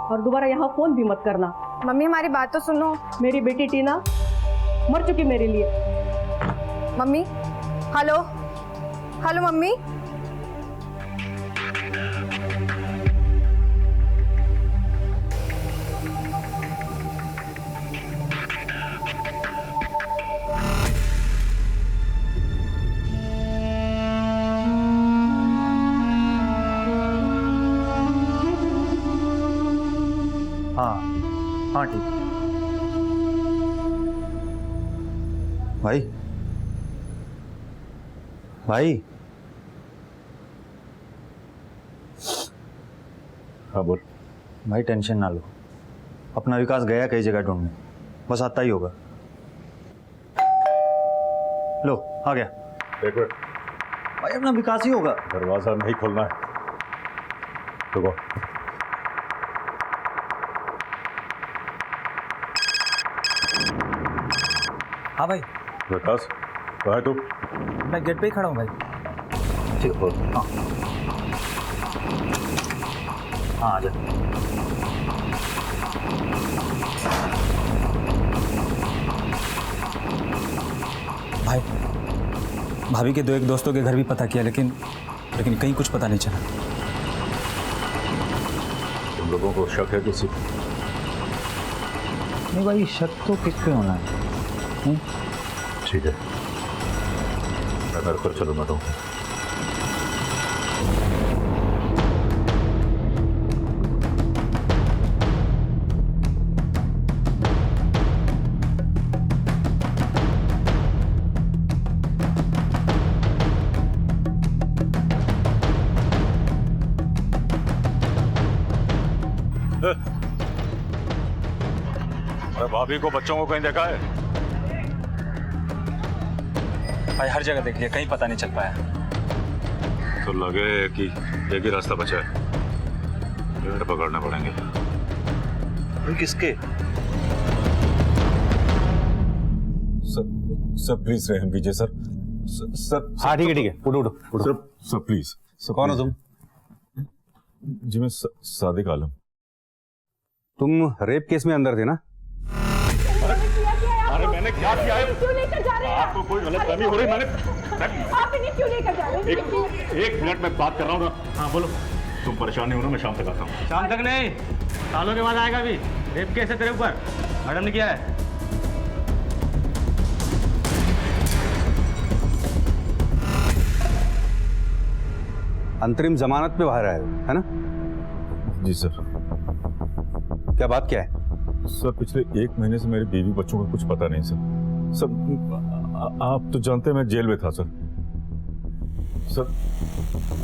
और दोबारा यहाँ फोन भी मत करना। मम्मी हमारी बात तो सुनो। मेरी बेटी टीना मर चुकी मेरे लिए। Mummy, hello hello mummy. हाँ ठीक। भाई हाँ बोल। भाई टेंशन ना लो, अपना विकास गया कई जगह ढूंढने, बस आता ही होगा। लो आ गया। एक मिनट भाई, अपना विकास ही होगा। दरवाजा नहीं खोलना है। रुको। हाँ भाई। विकास, कहाँ है तू? मैं गेट पे ही खड़ा हूँ भाई। ठीक है। हाँ हाँ आ जा। भाई, भाभी के 2 दोस्तों के घर भी पता किया, लेकिन कहीं कुछ पता नहीं चला। तुम लोगों को शक है किसी? नहीं भाई, शक तो किस पे होना है? ठीक है, मैं घर पर चलूंगा तो। भाभी को बच्चों को कहीं देखा है? भाई हर जगह देख लिया, कहीं पता नहीं चल पाया। तो लगे कि एक ही रास्ता बचा है, पेड़ पकड़ने पड़ेंगे। किसके? सर प्लीज रहम कीजिए सर। सर हाँ ठीक है उठो। Sir please. कौन हो तुम? जी मैं सादिक आलम। तुम रेप केस में अंदर थे ना? अरे मैंने क्या किया है? क्यों लेकर जा रहे हैं? आपको कोई गलतफहमी हो रही? मैंने आप इन्हें क्यों लेकर जा रहे हैं? एक मिनट में बात कर रहा हूँ ना। हाँ बोलो। तुम परेशान नहीं हो ना, मैं शाम तक आता हूँ। शाम तक नहीं, सालों के बाद आएगा भी। रेप केस है तेरे ऊपर। मैडम ने क्या है? अंतरिम जमानत पे बाहर आए हो, है ना? जी सर। क्या बात क्या है? सर पिछले 1 महीने से मेरे बीवी बच्चों का कुछ पता नहीं सर। सर आप तो जानते हैं मैं जेल में था सर।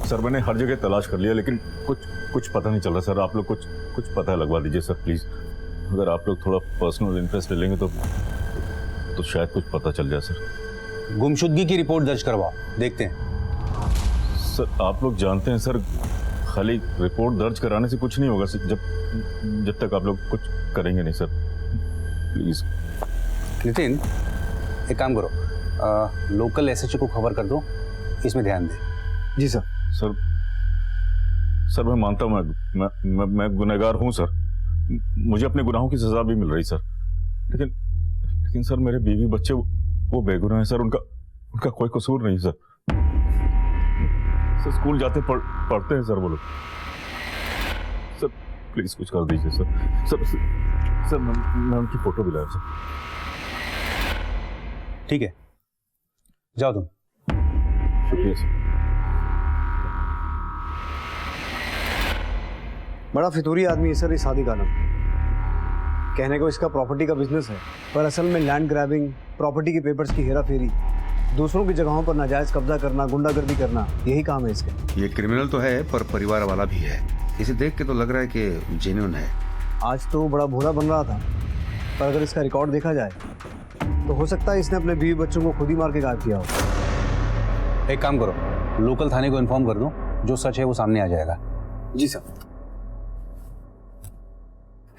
सर मैंने हर जगह तलाश कर लिया लेकिन कुछ पता नहीं चल रहा सर। आप लोग कुछ पता लगवा दीजिए सर प्लीज। अगर आप लोग थोड़ा पर्सनल इंटरेस्ट ले लेंगे तो शायद कुछ पता चल जाए सर। गुमशुदगी की रिपोर्ट दर्ज करवाओ, देखते हैं। सर आप लोग जानते हैं सर, खाली रिपोर्ट दर्ज कराने से कुछ नहीं होगा सर, जब तक आप लोग कुछ करेंगे नहीं सर। प्लीज। नितिन, एक काम करो, लोकल एसएचओ को खबर कर दो, इसमें ध्यान दे। जी सर। सर मैं मानता हूँ मैं गुनहगार हूँ सर। मुझे अपने गुनाहों की सजा भी मिल रही सर, लेकिन सर मेरे बीवी बच्चे वो बेगुनाह हैं सर। उनका कोई कसूर नहीं सर। सर स्कूल जाते पढ़ते हैं सर वो लोग। सर प्लीज कुछ कर दीजिए सर। सर मैं उनकी फोटो भी लाया सर। ठीक है, जाओ तुम। शुक्रिया सर। बड़ा फितूरी आदमी है सर ये सादिक आलम। कहने को इसका प्रॉपर्टी का बिजनेस है, पर असल में लैंड ग्रैबिंग, प्रॉपर्टी के पेपर्स की हेरा फेरी, दूसरों की जगहों पर नाजायज कब्जा करना, गुंडागर्दी करना, यही काम है इसके। ये क्रिमिनल तो है पर परिवार वाला भी है। इसे देख के तो लग रहा है कि जेन्युइन है। आज तो बड़ा भोला बन रहा था, पर अगर इसका रिकॉर्ड देखा जाए तो हो सकता है इसने अपने बीवी बच्चों को खुद ही मार के गायब किया हो। एक काम करो, लोकल थाने को इन्फॉर्म कर दो, जो सच है वो सामने आ जाएगा। जी सर।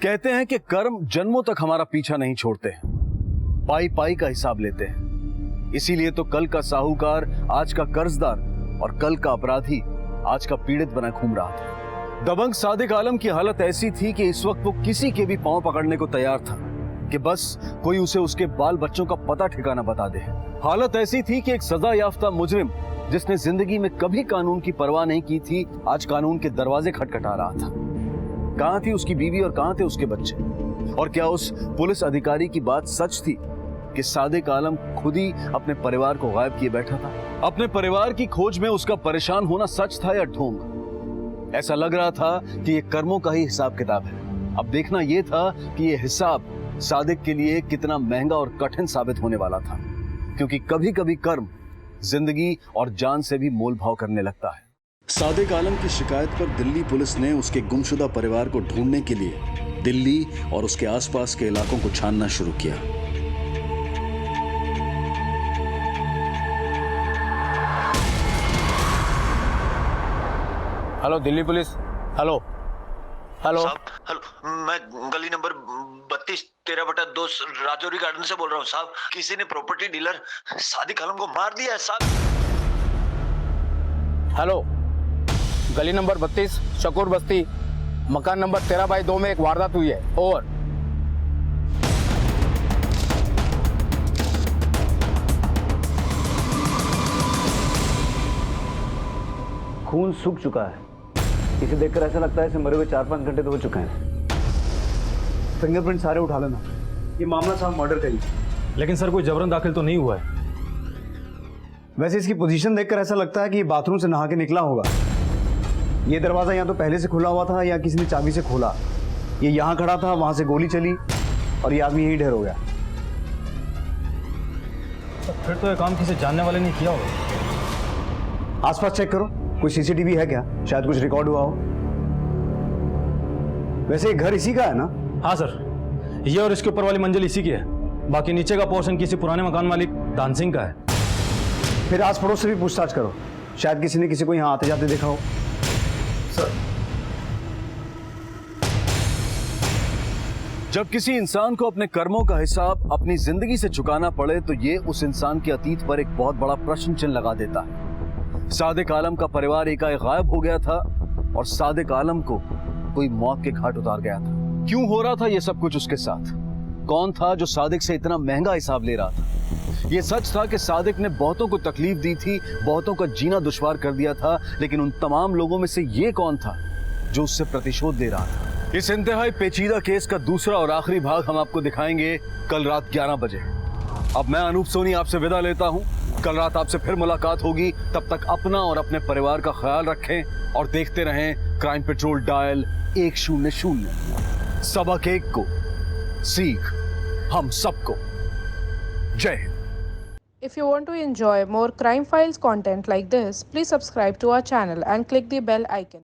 कहते हैं कि कर्म जन्मों तक हमारा पीछा नहीं छोड़ते, पाई पाई का हिसाब लेते हैं। इसीलिए तो कल का साहूकार आज का कर्जदार और कल का अपराधी आज का पीड़ित बना घूम रहा था। दबंग सादिक आलम की हालत ऐसी थी कि इस वक्त वो किसी के भी पांव पकड़ने को तैयार था कि बस कोई उसे उसके बाल बच्चों का पता ठिकाना बता दे। हालत ऐसी थी कि एक सजा याफ्ता मुजरिम जिसने जिंदगी में कभी कानून की परवाह नहीं की थी, आज कानून के दरवाजे खटखटा रहा था। कहां थी उसकी बीवी और कहां थे उसके बच्चे? और क्या उस पुलिस अधिकारी की बात सच थी कि सादिक आलम खुद ही अपने परिवार को गायब किए बैठा था? अपने परिवार की खोज में उसका परेशान होना सच था या ढोंग? ऐसा लग रहा था कि ये कर्मों का ही हिसाब किताब है। अब देखना यह था कि ये हिसाब सादिक के लिए कितना महंगा और कठिन साबित होने वाला था, क्योंकि कभी कभी कर्म जिंदगी और जान से भी मोल भाव करने लगता है। सादिक आलम की शिकायत पर दिल्ली पुलिस ने उसके गुमशुदा परिवार को ढूंढने के लिए दिल्ली और उसके आसपास के इलाकों को छानना शुरू किया। Hello Delhi police. Hello hello hello, मैं गली नंबर 32 13/2 राजौरी गार्डन से बोल रहा हूँ साहब। किसी ने प्रॉपर्टी डीलर सादिक आलम को मार दिया है साहब। हेलो, गली नंबर 32 शकूर बस्ती, मकान नंबर 13/2 में एक वारदात हुई है। ओवर। खून सूख चुका है। इसे देखकर ऐसा लगता है इसे मरे हुए 4-5 घंटे तो हो चुके हैं। फिंगरप्रिंट सारे उठा लेना। ये मामला साहब मर्डर का ही। लेकिन सर कोई जबरन दाखिल तो नहीं हुआ है। वैसे इसकी पोजीशन देखकर ऐसा लगता है कि ये बाथरूम से नहा के निकला होगा। ये दरवाजा या तो पहले से खुला हुआ था या किसी ने चाबी से खोला। ये यहाँ खड़ा था, वहां से गोली चली और ये आदमी यही ढेर हो गया। तो फिर तो ये काम किसी जानने वाले ने किया होगा। आसपास चेक करो, कोई सीसीटीवी है क्या? शायद कुछ रिकॉर्ड हुआ हो। वैसे ये घर इसी का है ना? हाँ सर, ये और इसके ऊपर वाली मंजिल इसी की है। बाकी नीचे का पोर्शन किसी पुराने मकान मालिक दान सिंह का है। फिर आस पड़ोस से भी पूछताछ करो, शायद किसी ने किसी को यहाँ आते जाते देखा हो। सर, जब किसी इंसान को अपने कर्मों का हिसाब अपनी जिंदगी से चुकाना पड़े तो ये उस इंसान के अतीत पर एक बहुत बड़ा प्रश्न चिन्ह लगा देता है। सादिक आलम का परिवार एकाएक गायब हो गया था और सादिक आलम को कोई मौत के घाट उतार गया था। क्यों हो रहा था ये सब कुछ उसके साथ? कौन था जो सादिक से इतना महंगा हिसाब ले रहा था? ये सच था कि सादिक ने बहुतों को तकलीफ दी थी, बहुतों का जीना दुश्वार कर दिया था, लेकिन उन तमाम लोगों में से ये कौन था जो उससे प्रतिशोध ले रहा था? इस इंतहाई पेचीदा केस का दूसरा और आखिरी भाग हम आपको दिखाएंगे कल रात 11 बजे। अब मैं अनूप सोनी आपसे विदा लेता हूं। कल रात आपसे फिर मुलाकात होगी। तब तक अपना और अपने परिवार का ख्याल रखें और देखते रहें क्राइम पेट्रोल डायल 100। सबक एक को, सीख हम सबको। जय Hind. If you want to enjoy more crime files content like this, please subscribe to our channel and click the bell icon.